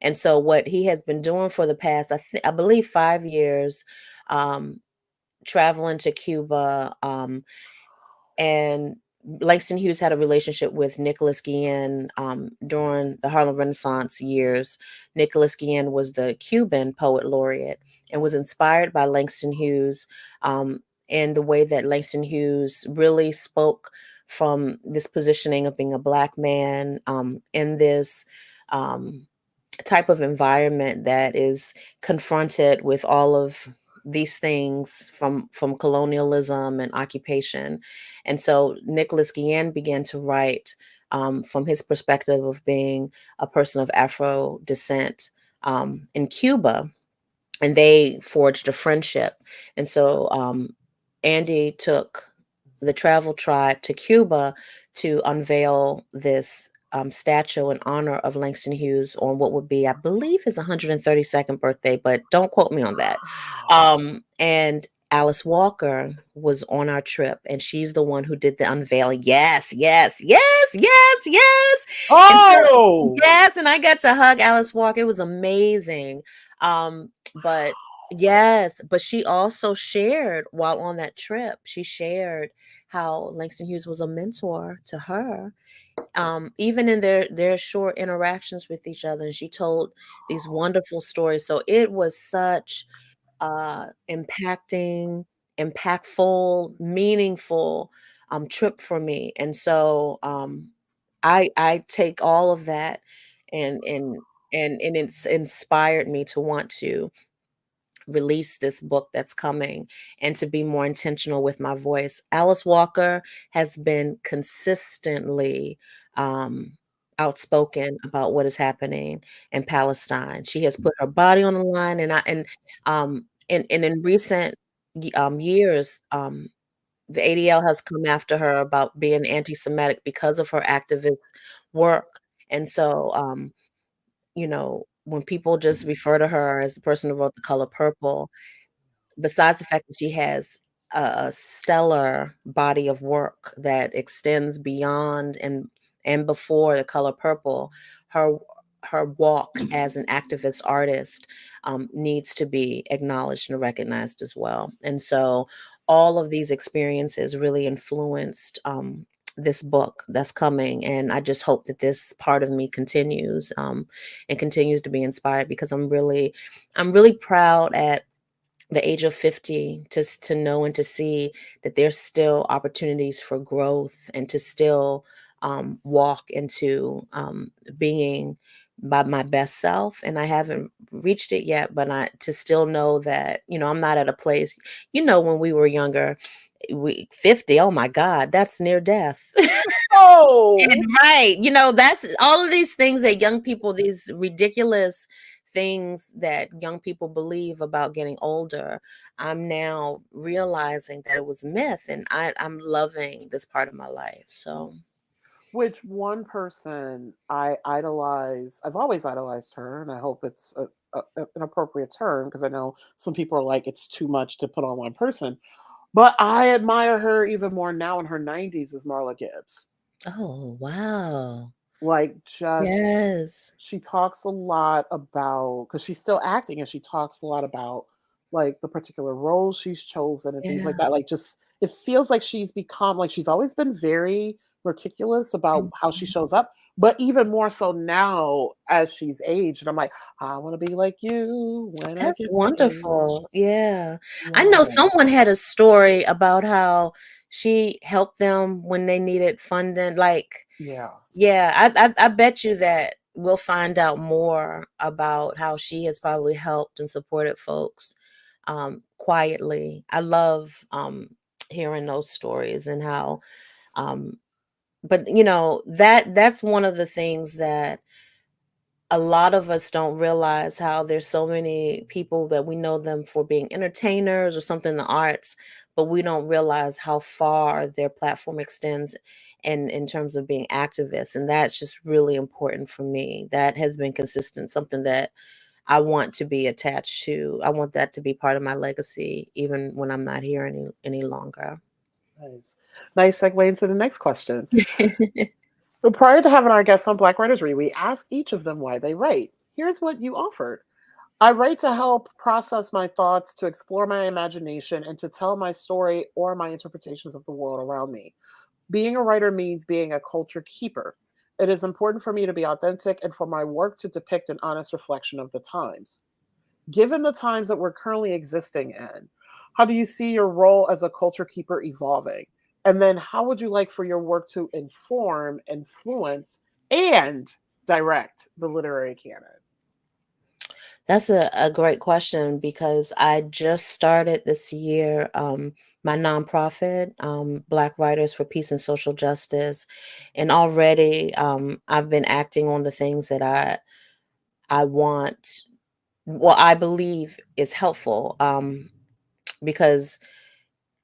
And so what he has been doing for the past, I believe, 5 years, um, traveling to Cuba, and Langston Hughes had a relationship with Nicholas Guillen during the Harlem Renaissance years. Nicholas Guillen was the Cuban poet laureate and was inspired by Langston Hughes, and the way that Langston Hughes really spoke from this positioning of being a Black man in this type of environment that is confronted with all of these things from colonialism and occupation. And so Nicholas Guillen began to write from his perspective of being a person of Afro descent in Cuba, and they forged a friendship. And so Andy took the travel tribe to Cuba to unveil this statue in honor of Langston Hughes on what would be, I believe, his 132nd birthday, but don't quote me on that. Wow. And Alice Walker was on our trip, and she's the one who did the unveiling. Yes, yes, yes, yes, yes. And so, Oh, yes, and I got to hug Alice Walker. It was amazing. But yes, but she also shared while on that trip, she shared how Langston Hughes was a mentor to her, even in their short interactions with each other. And she told these wonderful stories. So it was such impacting, impactful, meaningful trip for me. And so I take all of that and and it's inspired me to want to release this book that's coming and to be more intentional with my voice. Alice Walker has been consistently um, outspoken about what is happening in Palestine. She has put her body on the line, and in recent years, the ADL has come after her about being anti-Semitic because of her activist work. And so, when people just refer to her as the person who wrote The Color Purple, besides the fact that she has a stellar body of work that extends beyond and before The Color Purple, her her walk as an activist artist needs to be acknowledged and recognized as well. And so all of these experiences really influenced this book that's coming, and I just hope that this part of me continues and continues to be inspired, because I'm really proud at the age of 50 to know and to see that there's still opportunities for growth, and to still walk into being my best self. And I haven't reached it yet, but I to still know that, I'm not at a place, when we were younger, 50, oh my God, that's near death. oh, And right, that's all of these things that young people, these ridiculous things that young people believe about getting older. I'm now realizing that it was myth, and I'm loving this part of my life. So, which one person I idolize? I've always idolized her, and I hope it's an appropriate term, because I know some people are like, it's too much to put on one person. But I admire her even more now in her 90s is Marla Gibbs. oh wow. Like, just Yes. she talks a lot about, because she's still acting, and she talks a lot about like the particular roles she's chosen and things like Yeah. that. Like, just it feels like she's become, like, she's always been very meticulous about how she Mhm. shows up, but even more so now as she's aged. And I'm like, I want to be like you when I That's get my age. wonderful. Yeah. I know Yeah. someone had a story about how she helped them when they needed funding. Like, Yeah. yeah, I bet you that we'll find out more about how she has probably helped and supported folks quietly. I love hearing those stories, and how um but that's one of the things that a lot of us don't realize, how there's so many people that we know them for being entertainers or something in the arts, but we don't realize how far their platform extends in terms of being activists. And that's just really important for me. That has been consistent, something that I want to be attached to. I want that to be part of my legacy, even when I'm not here any longer. Nice. Nice segue into the next question. But prior to having our guests on Black Writers Read, we ask each of them why they write. Here's what you offered. I write to help process my thoughts, to explore my imagination, and to tell my story or my interpretations of the world around me. Being a writer means being a culture keeper. It is important for me to be authentic and for my work to depict an honest reflection of the times. Given the times that we're currently existing in, how do you see your role as a culture keeper evolving? And then how would you like for your work to inform, influence, and direct the literary canon? That's a great question because I just started this year my nonprofit, Black Writers for Peace and Social Justice, and already I've been acting on the things that I want, well, I believe is helpful, because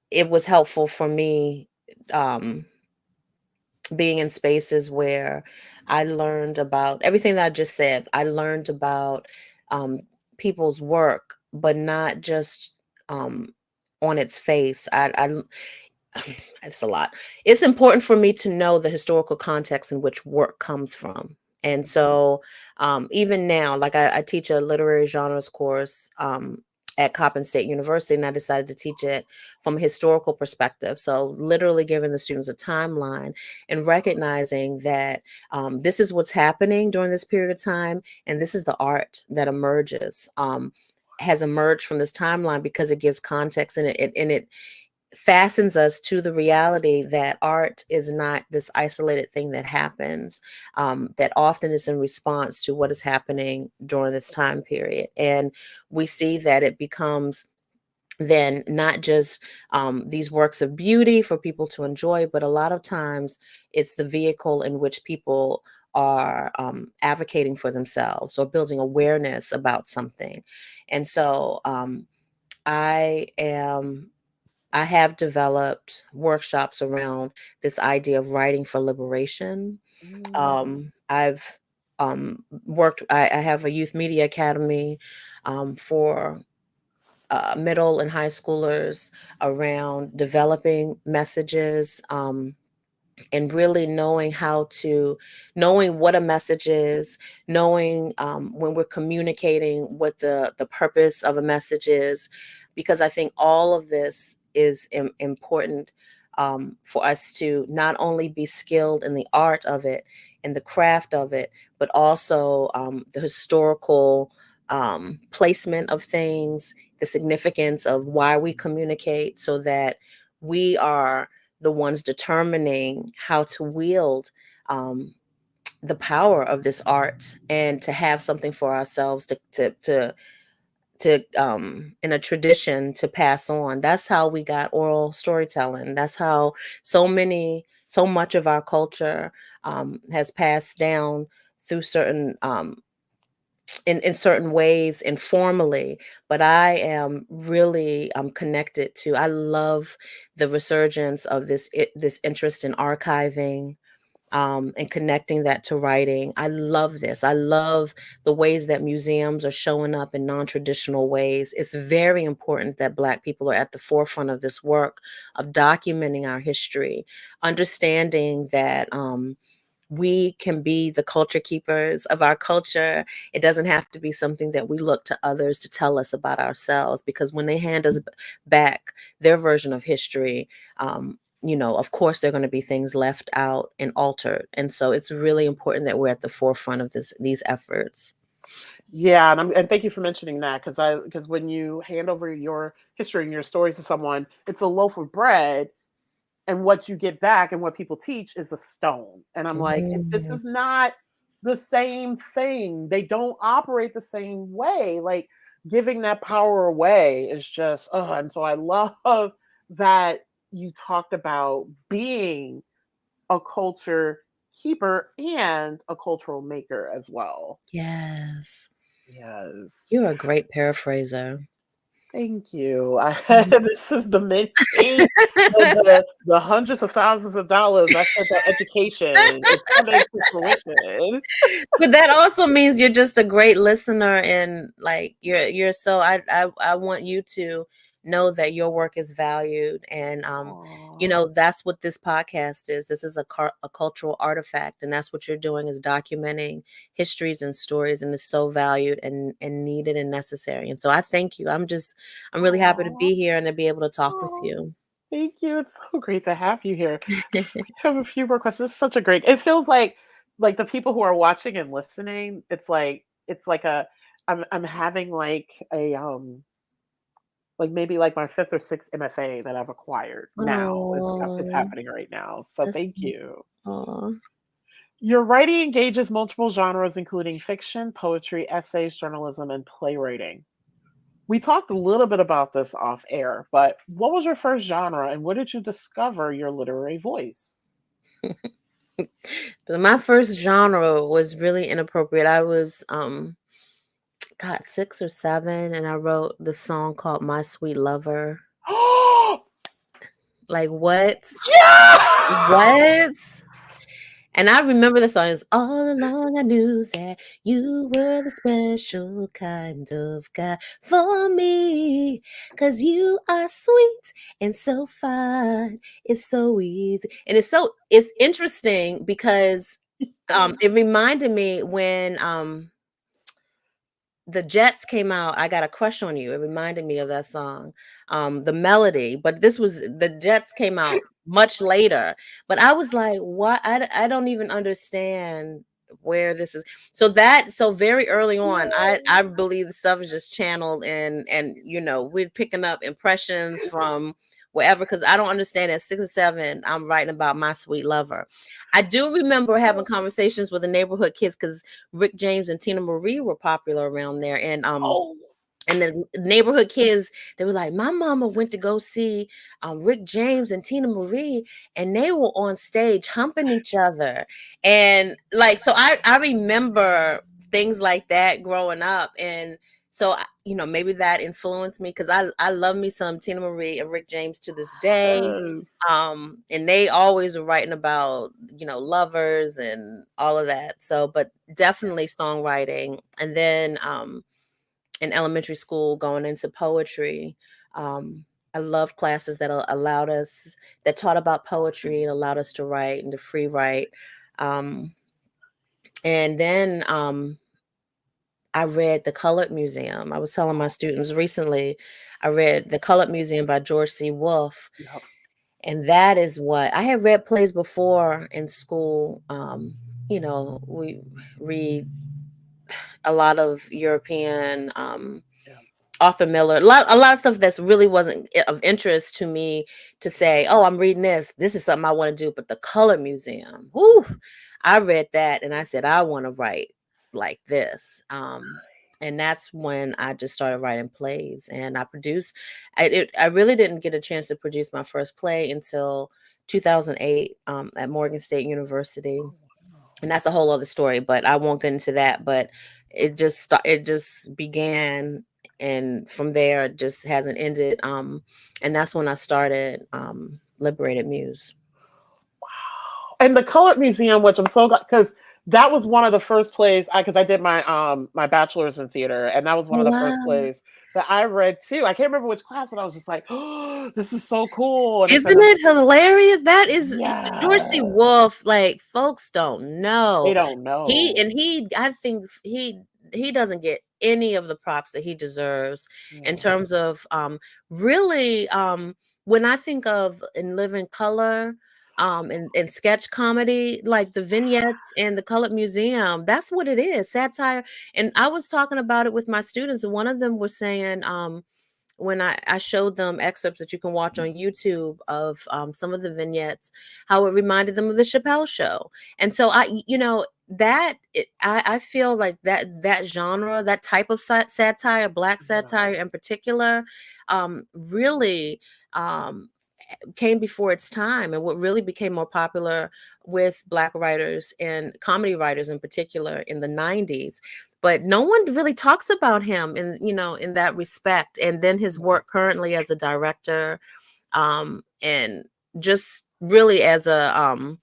it was helpful for me, um, being in spaces where I learned about everything that I just said. I learned about um, people's work, but not just um, on its face. It's a lot. It's important for me to know the historical context in which work comes from. And Mhm. so, even now, like I teach a literary genres course at Coppin State University, and I decided to teach it from a historical perspective. So, literally giving the students a timeline and recognizing that this is what's happening during this period of time, and this is the art that emerges. Has emerged from this timeline because it gives context and it fastens us to the reality that art is not this isolated thing that happens, that often is in response to what is happening during this time period. And we see that it becomes then not just these works of beauty for people to enjoy, but a lot of times it's the vehicle in which people are advocating for themselves or building awareness about something. And so I am I have developed workshops around this idea of writing for liberation. Mm. I've I have a youth media academy for middle and high schoolers around developing messages. And really knowing what a message is, knowing when we're communicating what the purpose of a message is, because I think all of this is important for us to not only be skilled in the art of it and the craft of it, but also the historical placement of things, the significance of why we communicate, so that we are the ones determining how to wield um, the power of this art and to have something for ourselves to in a tradition to pass on. That's how we got oral storytelling. That's how so much of our culture has passed down through certain in certain ways informally. But I am really connected to, I love the resurgence of this interest in archiving, and connecting that to writing. I love this. I love the ways that museums are showing up in non-traditional ways. It's very important that Black people are at the forefront of this work of documenting our history, understanding that we can be the culture keepers of our culture. It doesn't have to be something that we look to others to tell us about ourselves, because when they hand us back their version of history, of course, there are going to be things left out and altered. And so it's really important that we're at the forefront of these efforts. Yeah, and thank you for mentioning that, because when you hand over your history and your stories to someone, it's a loaf of bread, and what you get back and what people teach is a stone. And I'm like, this Mhm. is not the same thing. They don't operate the same way. Like, giving that power away is just, oh, and so I love that you talked about being a culture keeper and a cultural maker as well. Yes. Yes. You're a great paraphraser. Thank you. Mhm. This is the many the hundreds of thousands of dollars I spent on education. It's coming to fruition. But that also means you're just a great listener, and like you're so I want you to know that your work is valued, and Aw. that's what this podcast is. This is a cultural artifact, and that's what you're doing, is documenting histories and stories, and it's so valued and needed and necessary. And so I thank you. I'm really happy to Aw. be here and to be able to talk with Aw. you. Thank you. It's so great to have you here. I have a few more questions. It's such a great. It feels like the people who are watching and listening, it's like a I'm having like a like maybe like my fifth or sixth MFA that I've acquired now. It's Oh, happening right now. So that's thank you. oh. Your writing engages multiple genres, including fiction, poetry, essays, journalism, and playwriting. We talked a little bit about this off air, but what was your first genre and where did you discover your literary voice? But my first genre was really inappropriate. I was God, 6 or 7, and I wrote the song called My Sweet Lover. Like what? Yeah! What? And I remember the song is all along I knew that you were the special kind of guy for me. 'Cause you are sweet and so fine. It's so easy. And it's interesting because it reminded me when the Jets came out, I Got a Crush on You. It reminded me of that song, the melody, but this was the Jets came out much later. But I was like, "What? I don't even understand where this is." So very early on, I believe the stuff is just channeled and we're picking up impressions from wherever because I don't understand at 6 or 7, I'm writing about my sweet lover. I do remember having conversations with the neighborhood kids because Rick James and Tina Marie were popular around there, Oh, and the neighborhood kids, they were like, my mama went to go see Rick James and Tina Marie, and they were on stage humping each other, and like so I remember things like that growing up, and so maybe that influenced me because I love me some Tina Marie and Rick James to this day. yes. And they always were writing about lovers and all of that, so but definitely songwriting. And then in elementary school going into poetry, I loved classes that that taught about poetry and allowed us to write and to free write. And then I read The Colored Museum. I was telling my students recently, I read The Colored Museum by George C. Wolfe. Yep. And that is what I had read plays before in school. We read a lot of European Yeah. Arthur Miller, a lot of stuff that's really wasn't of interest to me to say, oh, I'm reading this. This is something I want to do. But the Color Museum, whoo, I read that and I said, I want to write like this. And that's when I just started writing plays and I produced. I really didn't get a chance to produce my first play until 2008 at Morgan State University, Oh, wow. and that's a whole other story, but I won't get into that. But it just began, and from there it just hasn't ended. And that's when I started Liberated Muse. Wow. And the Colored Museum, which I'm so glad because that was one of the first plays because I did my bachelor's in theater, and that was one Oh of the first wow. plays that I read too. I can't remember which class, but I was just like, oh, this is so cool. And it's Isn't in a it hilarious? That is George C. yeah. Wolfe, like folks don't They know. don't know. I think he doesn't get any of the props that he deserves in Yeah. terms of really when I think of In Living Color and sketch comedy, like the vignettes and the Colored Museum, that's what it is, satire. And I was talking about it with my students, and one of them was saying when I showed them excerpts that you can watch on YouTube of some of the vignettes, how it reminded them of the Chappelle Show. And so I feel like that genre, that type of satire, black satire Yes. in particular, really um, came before its time, and what really became more popular with black writers and comedy writers in particular in the 90s. But no one really talks about him in that respect, and then his Yeah. work currently as a director, and just really as a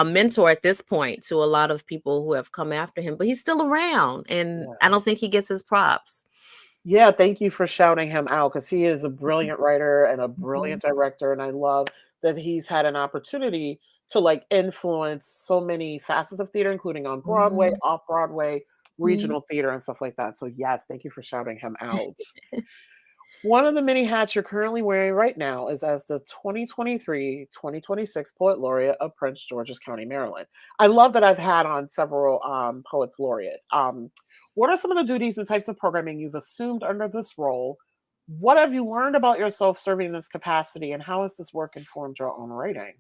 mentor at this point to a lot of people who have come after him. But he's still around, and I don't think Yes. he gets his props. Yeah, thank you for shouting him out because he is a Mhm, brilliant writer and a mhm, brilliant director, and I love that he's had an opportunity to like influence so many facets of theater, including on Broadway, mhm, off Broadway, mhm. regional theater, and stuff like that. So yes, thank you for shouting him out. One of the many hats you're currently wearing right now is as the 2023-2026 Poet Laureate of Prince George's County, Maryland. I love that I've had on several Poets Laureate. What are some of the duties and types of programming you've assumed under this role? What have you learned about yourself serving this capacity, and how has this work informed your own writing?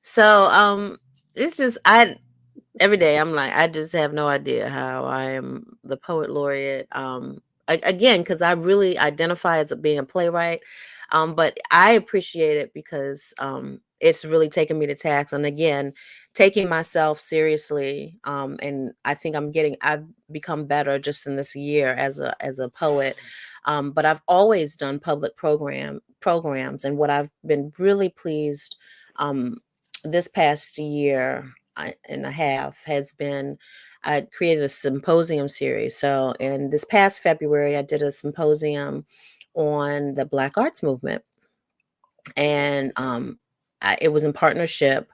So it's just I every day I'm like, I just have no idea how I am the poet laureate. Again, because I really identify as being a playwright. But I appreciate it because it's really taken me to task. And again, taking myself seriously. And I think I've become better just in this year as a poet. But I've always done public programs, and what I've been really pleased um, this past year and a half has been I created a symposium series. So in this past February, I did a symposium on the Black arts movement, and it was in partnership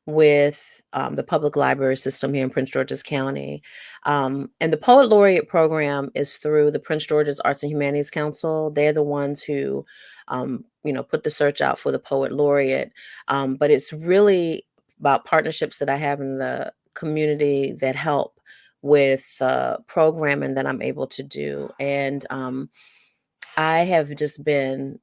with the public library system here in Prince George's County. And the Poet Laureate program is through the Prince George's Arts and Humanities Council. They're the ones who, put the search out for the Poet Laureate. But it's really about partnerships that I have in the community that help with programming that I'm able to do. And I have just been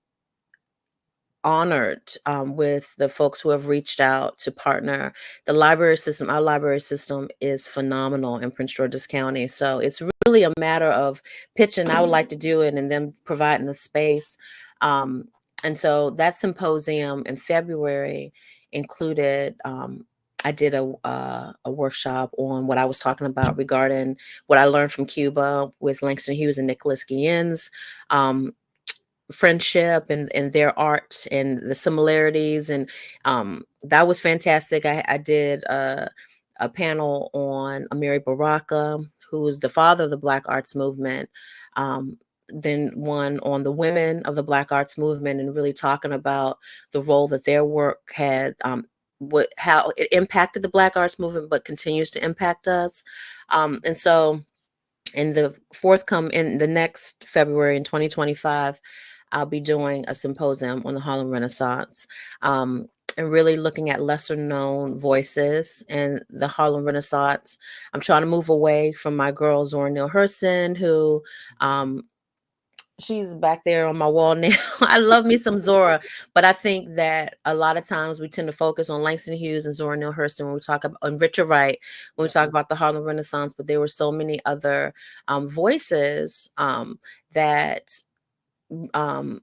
honored with the folks who have reached out to partner. Our library system is phenomenal in Prince George's County. So it's really a matter of pitching, I would like to do it, and them providing the space. Um, and so that symposium in February included, I did a workshop on what I was talking about regarding what I learned from Cuba with Langston Hughes and Nicholas Guillen's friendship and their art and the similarities, and that was fantastic. I did a panel on Amiri Baraka, who is the father of the Black arts movement, then one on the women of the Black arts movement, and really talking about the role that their work had, how it impacted the Black arts movement but continues to impact us. And so in the next February in 2025, I'll be doing a symposium on the Harlem Renaissance, and really looking at lesser known voices in the Harlem Renaissance. I'm trying to move away from my girl Zora Neale Hurston, who she's back there on my wall now. I love me some Zora, but I think that a lot of times we tend to focus on Langston Hughes and Zora Neale Hurston when we talk about, and Richard Wright when we talk about the Harlem Renaissance. But there were so many other voices that um,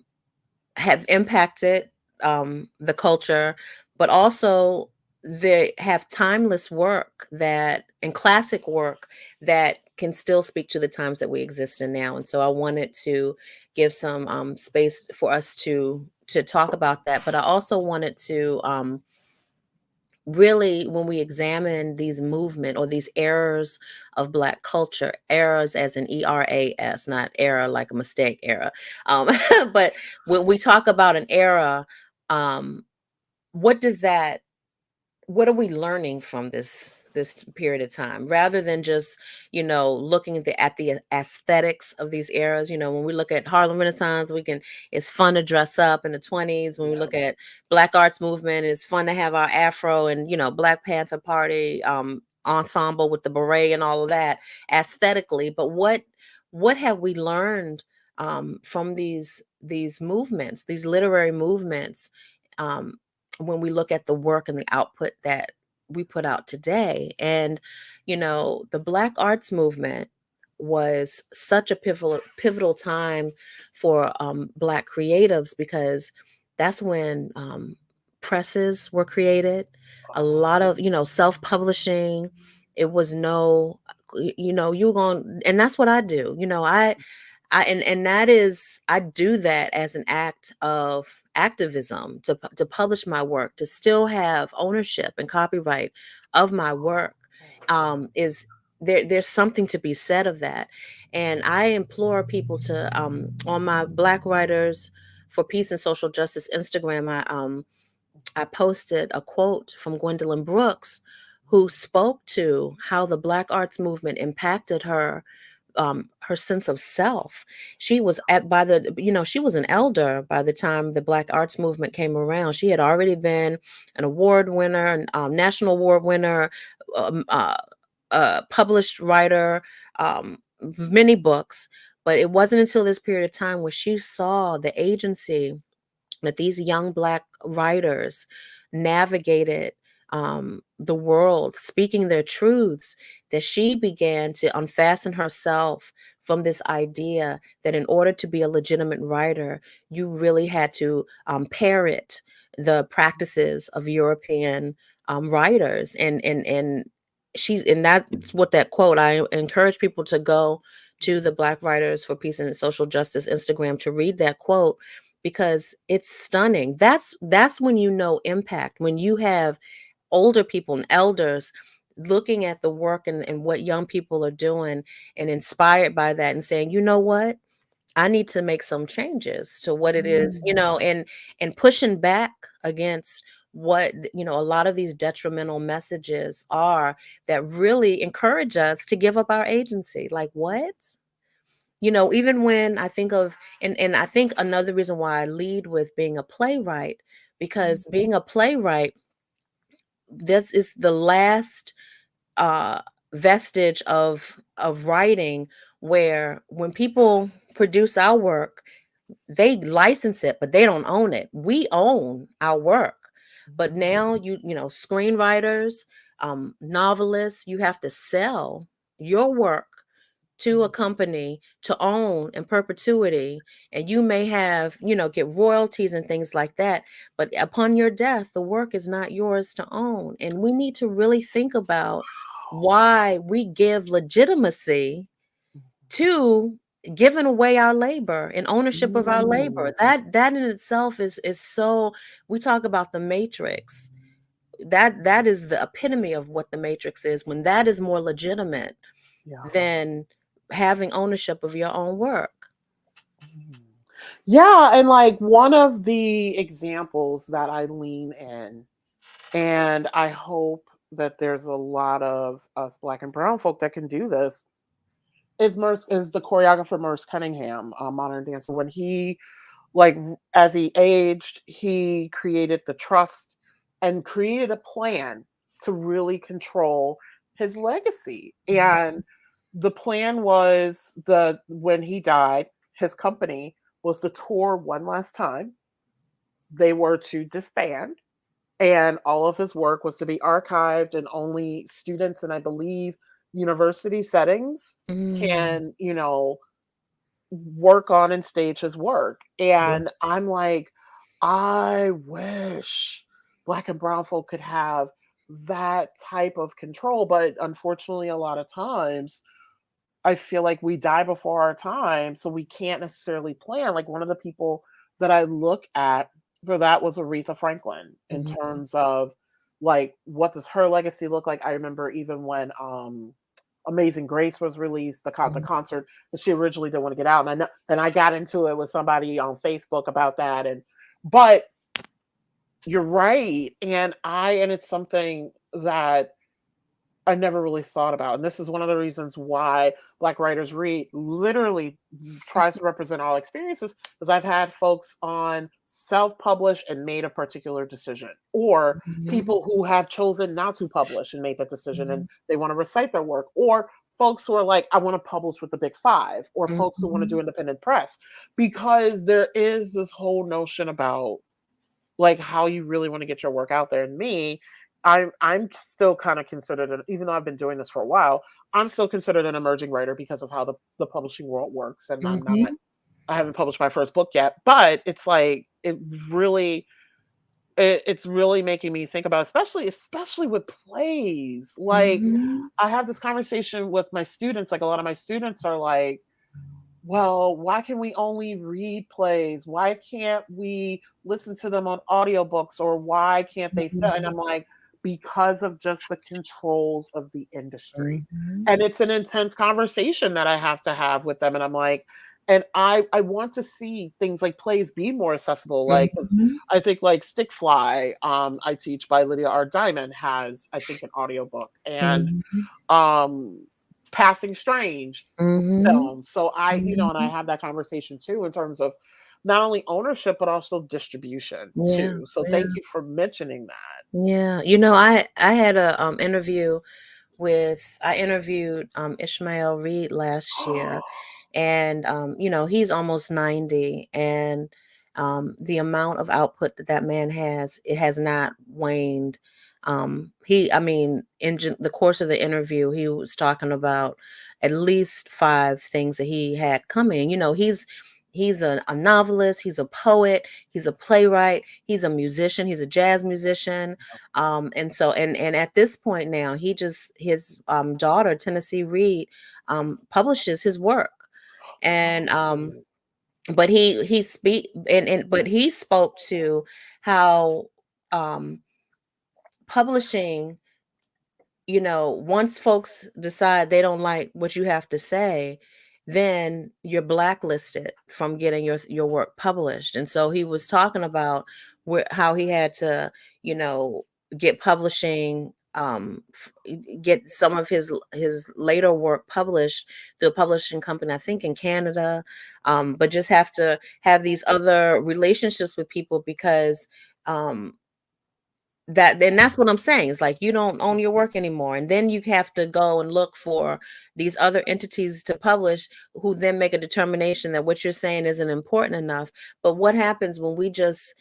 have impacted the culture, but also they have timeless work and classic work that can still speak to the times that we exist in now. And so I wanted to give some space for us to talk about that. But I also wanted to really, when we examine these movement or these eras of Black culture, eras as an ERAS, not era like a mistake era, but when we talk about an era, um, what does that what are we learning from this period of time, rather than just looking at the aesthetics of these eras? When we look at Harlem Renaissance, it's fun to dress up in the 20s. When we look at Black arts movement, it's fun to have our afro and Black Panther Party ensemble with the beret and all of that aesthetically. But what have we learned from these movements, these literary movements, um, when we look at the work and the output that we put out today? And the Black arts movement was such a pivotal time for Black creatives, because that's when presses were created, a lot of self-publishing. It was no you were going, and that's what I do. And that is, I do that as an act of activism, to publish my work, to still have ownership and copyright of my work. Is there's something to be said of that. And I implore people to, on my Black Writers for Peace and Social Justice Instagram, I posted a quote from Gwendolyn Brooks, who spoke to how the Black arts movement impacted her sense of self. She was she was an elder by the time the Black arts movement came around. She had already been an award winner, national award winner, published writer, many books. But it wasn't until this period of time where she saw the agency that these young Black writers navigated the world, speaking their truths, that she began to unfasten herself from this idea that in order to be a legitimate writer, you really had to parrot the practices of European writers. And that's what that quote. I encourage people to go to the Black Writers for Peace and Social Justice Instagram to read that quote, because it's stunning. That's when you know impact, when you have older people and elders looking at the work and what young people are doing and inspired by that and saying, you know what, I need to make some changes to what it is, and pushing back against what, a lot of these detrimental messages are that really encourage us to give up our agency. Like, what? Even when I think of, and I think another reason why I lead with being a playwright, because being a playwright, this is the last uh vestige of writing, where when people produce our work, they license it, but they don't own it. We own our work. But now screenwriters, novelists, you have to sell your work to a company to own in perpetuity, and you may have get royalties and things like that, but upon your death the work is not yours to own. And we need to really think about why we give legitimacy to giving away our labor and ownership of our labor. That in itself is so. We talk about the matrix. That is the epitome of what the matrix is, when that is more legitimate Yeah. than having ownership of your own work. Yeah, and like one of the examples that I lean in, and I hope that there's a lot of us Black and brown folk that can do this, is the choreographer Merce Cunningham, a modern dancer. When he, like, as he aged, he created the trust and created a plan to really control his legacy. And the plan was, when he died, his company was to tour one last time. They were to disband, and all of his work was to be archived, and only students, and I believe university settings, can work on and stage his work. And I'm like, I wish Black and brown folk could have that type of control. But unfortunately, a lot of times I feel like we die before our time, so we can't necessarily plan. Like, one of the people that I look at for that was Aretha Franklin, in terms of, like, what does her legacy look like? I remember even when Amazing Grace was released, the concert that she originally didn't want to get out, and I got into it with somebody on Facebook about that. But you're right, and it's something that I never really thought about. And this is one of the reasons why Black Writers Read literally tries to represent all experiences, because I've had folks on self-publish and made a particular decision, or people who have chosen not to publish and made that decision and they want to recite their work, or folks who are like, I want to publish with the big five, or folks who want to do independent press, because there is this whole notion about, like, how you really want to get your work out there. And me, I'm still kind of considered, even though I've been doing this for a while, I'm still considered an emerging writer because of how the publishing world works. And I haven't published my first book yet, but it's like, it's really making me think about, especially with plays. Like, I have this conversation with my students. Like, a lot of my students are like, well, why can we only read plays? Why can't we listen to them on audiobooks? Or why can't they film? And I'm like, because of just the controls of the industry. And it's an intense conversation that I have to have with them. And I'm like, and I want to see things like plays be more accessible. Like, 'cause I think, like, Stick Fly, I teach, by Lydia R. Diamond, has, I think, an audiobook. And Passing Strange film. So and I have that conversation too, in terms of not only ownership but also distribution too. So thank you for mentioning that. I had a interview I interviewed Ishmael Reed last year, And he's almost 90, and the amount of output that that man has, it has not waned. The course of the interview, he was talking about at least 5 things that he had coming. He's a novelist, he's a poet, he's a playwright, he's a musician, he's a jazz musician. And at this point now, his daughter, Tennessee Reed, publishes his work. And but he speak and but he spoke to how publishing, once folks decide they don't like what you have to say, then you're blacklisted from getting your work published. And so he was talking about how he had to, you know, get publishing, get some of his later work published through a publishing company, I think in Canada, but just have to have these other relationships with people because um, that's what I'm saying. It's like you don't own your work anymore. And then you have to go and look for these other entities to publish who then make a determination that what you're saying isn't important enough. But what happens when we just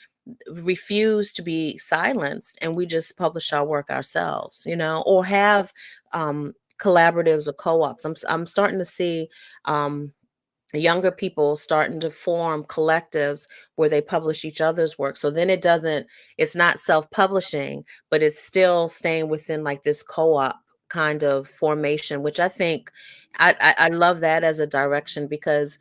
refuse to be silenced and we just publish our work ourselves, or have collaboratives or co-ops? I'm starting to see younger people starting to form collectives where they publish each other's work. So then it's not self-publishing, but it's still staying within like this co-op kind of formation, which I think I love that as a direction, because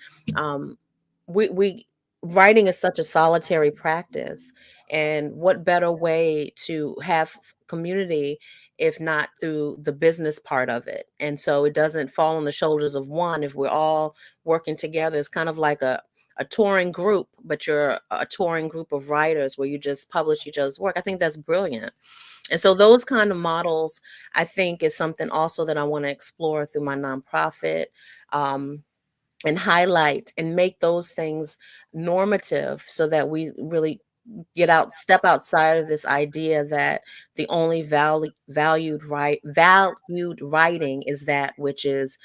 we writing is such a solitary practice, and what better way to have community if not through the business part of it? And so it doesn't fall on the shoulders of one. If we're all working together, it's kind of like a touring group, but you're a touring group of writers where you just publish each other's work. I think that's brilliant. And so those kind of models, I think, is something also that I want to explore through my nonprofit, and highlight and make those things normative, so that we really step outside of this idea that the only valued writing is that which is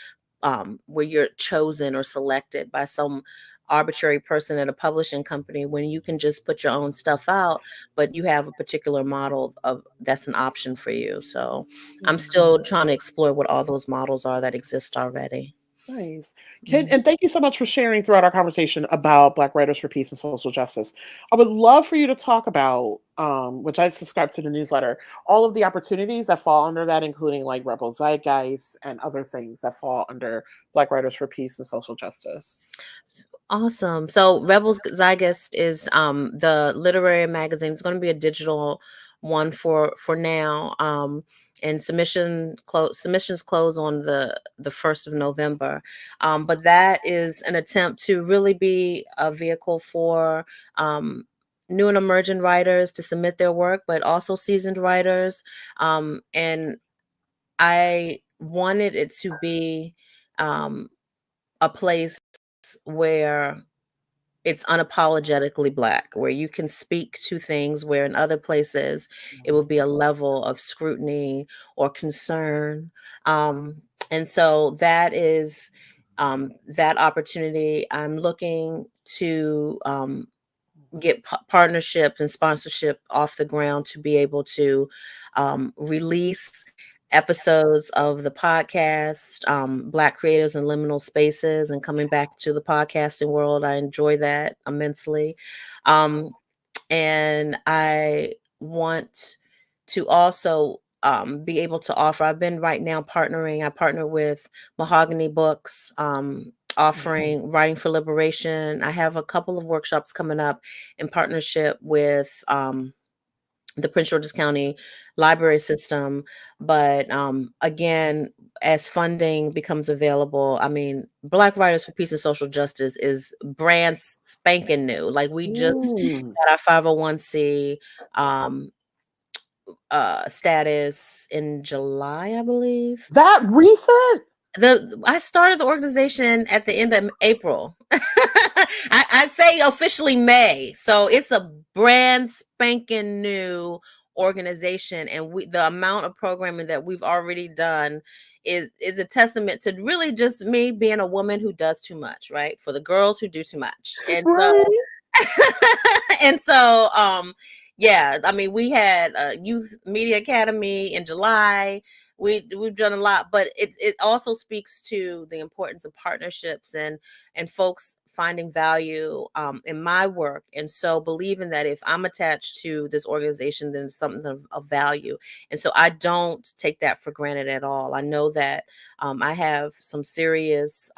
where you're chosen or selected by some arbitrary person at a publishing company, when you can just put your own stuff out, but you have a particular model of that's an option for you. So I'm still trying to explore what all those models are that exist already. Nice. Mm. And thank you so much for sharing throughout our conversation about Black Writers for Peace and Social Justice. I would love for you to talk about, which I subscribe to the newsletter, all of the opportunities that fall under that, including like Rebel Zeitgeist and other things that fall under Black Writers for Peace and Social Justice. Awesome. So Rebels Zeitgeist is the literary magazine. It's going to be a digital one for now. And submissions close on the 1st of November. But that is an attempt to really be a vehicle for new and emerging writers to submit their work, but also seasoned writers. And I wanted it to be a place where it's unapologetically Black, where you can speak to things where in other places it will be a level of scrutiny or concern. And so that is that opportunity. I'm looking to get partnership and sponsorship off the ground to be able to release episodes of the podcast, Black Creatives in Liminal Spaces, and coming back to the podcasting world. I enjoy that immensely. And I want to also be able to offer, I've been right now I partner with Mahogany Books, offering Writing for Liberation. I have a couple of workshops coming up in partnership with the Prince George's County library system. But again, as funding becomes available, I mean, Black Writers for Peace and Social Justice is brand spanking new. Like we just got our 501c status in July, I believe. That recent? I started the organization at the end of April. I'd say officially May. So it's a brand spanking new organization, and the amount of programming that we've already done is a testament to really just me being a woman who does too much, right? For the girls who do too much. And so Right. and so yeah, I mean, we had a youth media academy in July. We've done a lot, but it also speaks to the importance of partnerships and folks finding value in my work. And so believing that if I'm attached to this organization, then it's something of value. And so I don't take that for granted at all. I know that I have some serious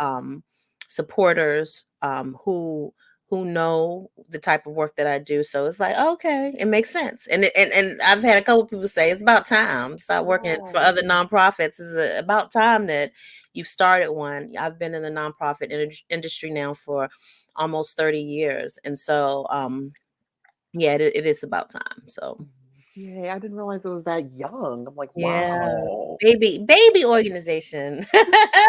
supporters who know the type of work that I do. So it's like, okay, it makes sense. And I've had a couple people say it's about time. Start working for Oh. other nonprofits. It's about time that you've started one. I've been in the nonprofit industry now for almost 30 years. And so, yeah, it is about time. So, Yeah, I didn't realize it was that young. I'm like, yeah, wow. baby organization.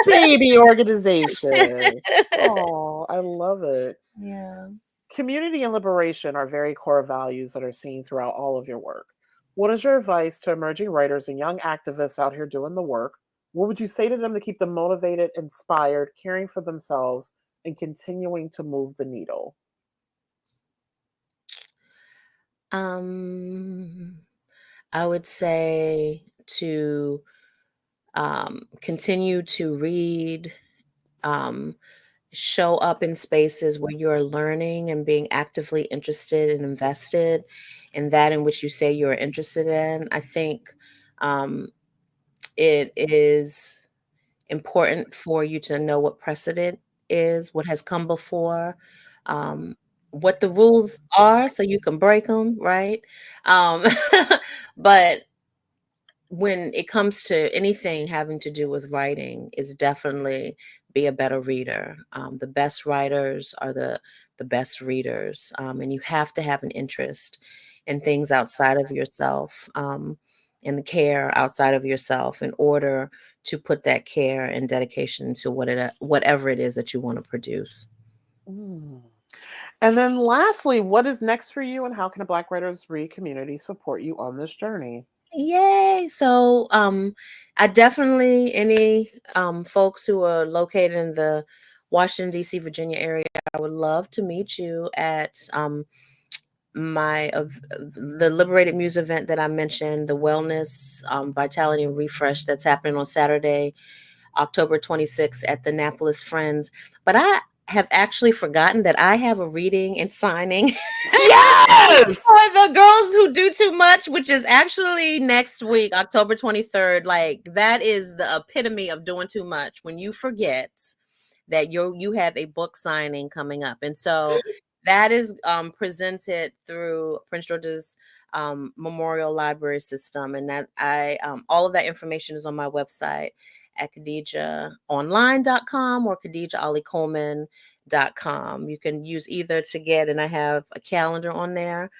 Baby organization. Oh, I love it. Yeah. Community and liberation are very core values that are seen throughout all of your work. What is your advice to emerging writers and young activists out here doing the work? What would you say to them to keep them motivated, inspired, caring for themselves, and continuing to move the needle? Um, I would say to continue to read, um, show up in spaces where you're learning and being actively interested and invested in that in which you say you're interested in. I think um, it is important for you to know what precedent is, what has come before, um, what the rules are so you can break them, right? Um, but when it comes to anything having to do with writing, is definitely be a better reader. The best writers are the best readers, and you have to have an interest in things outside of yourself, and care outside of yourself in order to put that care and dedication into whatever it is that you want to produce. Mm. And then lastly, what is next for you and how can a Black Writers Read community support you on this journey? Yay. So I definitely any folks who are located in the Washington, DC, Virginia area, I would love to meet you at the Liberated Muse event that I mentioned, the Wellness, Vitality and Refresh that's happening on Saturday, October 26th at the Annapolis Friends. But I have actually forgotten that I have a reading and signing Yes! for the girls who do too much, which is actually next week, October 23rd. Like, that is the epitome of doing too much when you forget that you have a book signing coming up. And so that is presented through Prince George's Memorial Library System. And that all of that information is on my website at khadijahonline.com or khadijah.ali-coleman.com. You can use either to get, and I have a calendar on there.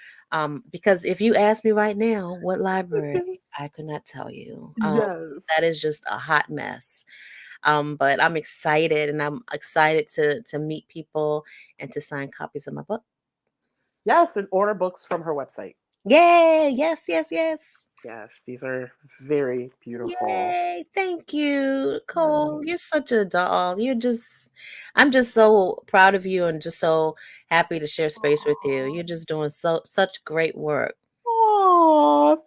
Because if you ask me right now what library, I could not tell you. Yes. That is just a hot mess. But I'm excited, and I'm excited to meet people and to sign copies of my book. Yes, and order books from her website. Yay! Yes, yes, yes. Yes, these are very beautiful. Yay! Thank you, Mm. Cole. You're such a doll. I'm just so proud of you and just so happy to share space with you. You're just doing such great work. Oh,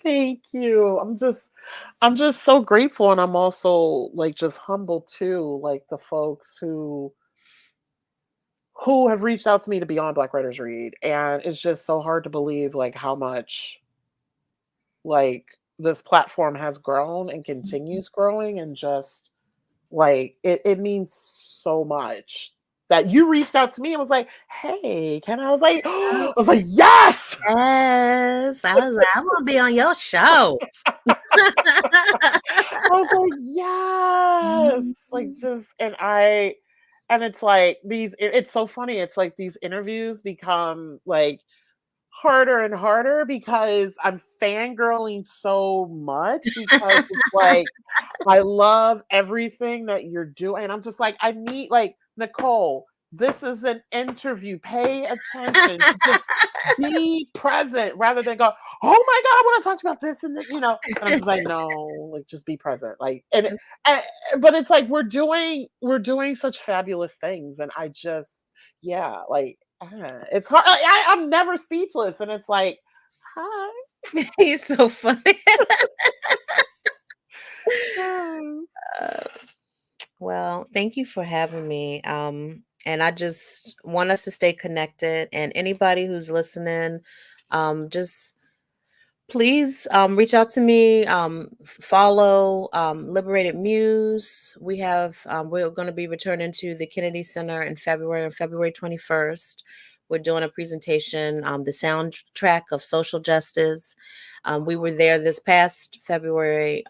thank you. I'm just so grateful and I'm also like just humbled too, like the folks who have reached out to me to be on Black Writers Read. And it's just so hard to believe like how much like this platform has grown and continues growing and just like it means so much that you reached out to me and was like, "Hey, can I?" was like, I was like, "Yes!" Yes, I was like, I want to be on your show. I was like, "Yes!" Like, just and it's like it's so funny, it's like these interviews become, like, harder and harder because I'm fangirling so much because it's like, I love everything that you're doing, and I'm just like, I need like, "Nicole, this is an interview, pay attention." Be present rather than go, oh my God, I want to talk about this and this, And I'm just like, no, like just be present. Like, and but it's like we're doing such fabulous things, and I just, yeah, like, it's hard. I'm never speechless, and it's like, hi. He's so funny. Yes. Uh, well, thank you for having me. And I just want us to stay connected. And anybody who's listening, just please reach out to me. Follow Liberated Muse. We're going to be returning to the Kennedy Center in February, on February 21st. We're doing a presentation, the soundtrack of social justice. We were there this past February.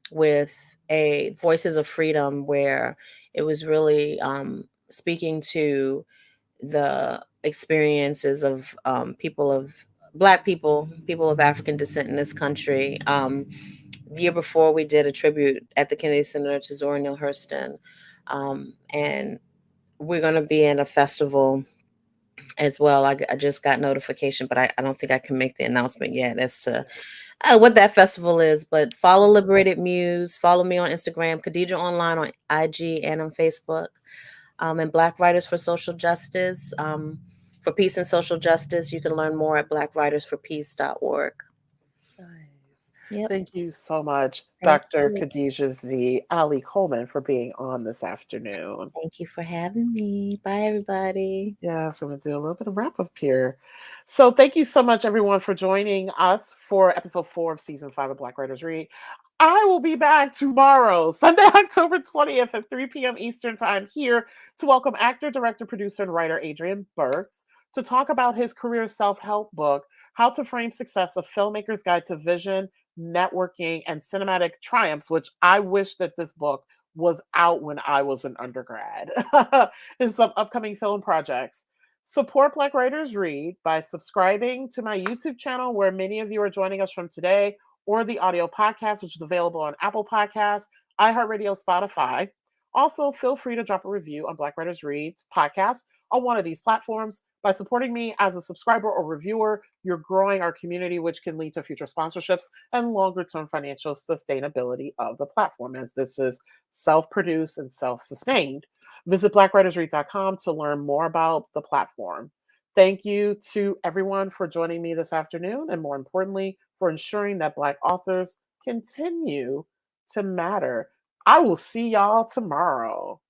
With a Voices of Freedom, where it was really speaking to the experiences of people of Black people, people of African descent in this country. The year before, we did a tribute at the Kennedy Center to Zora Neale Hurston, and we're going to be in a festival as well. I just got notification, but I don't think I can make the announcement yet as to what that festival is. But follow Liberated Muse. Follow me on Instagram, Khadijah Online on IG and on Facebook, and Black Writers for Social Justice. For Peace and Social Justice, you can learn more at blackwritersforpeace.org. Nice. Yep. Thank you so much, Thank Dr. you. Khadijah Z. Ali-Coleman, for being on this afternoon. Thank you for having me. Bye, everybody. Yeah, so I'm going to do a little bit of wrap up here. So, thank you so much, everyone, for joining us for episode 4 of season 5 of Black Writers Read. I will be back tomorrow, Sunday, October 20th at 3 p.m. Eastern Time, here to welcome actor, director, producer, and writer Adrian Burks to talk about his career self help book, How to Frame Success: A Filmmaker's Guide to Vision, Networking, and Cinematic Triumphs, which I wish that this book was out when I was an undergrad, in some upcoming film projects. Support Black Writers Read by subscribing to my YouTube channel, where many of you are joining us from today, or the audio podcast, which is available on Apple Podcasts, iHeartRadio, Spotify. Also, feel free to drop a review on Black Writers Read's podcast on one of these platforms. By supporting me as a subscriber or reviewer, you're growing our community, which can lead to future sponsorships and longer term financial sustainability of the platform, as this is self produced and self sustained. Visit blackwritersread.com to learn more about the platform. Thank you to everyone for joining me this afternoon, and more importantly, for ensuring that Black authors continue to matter. I will see y'all tomorrow.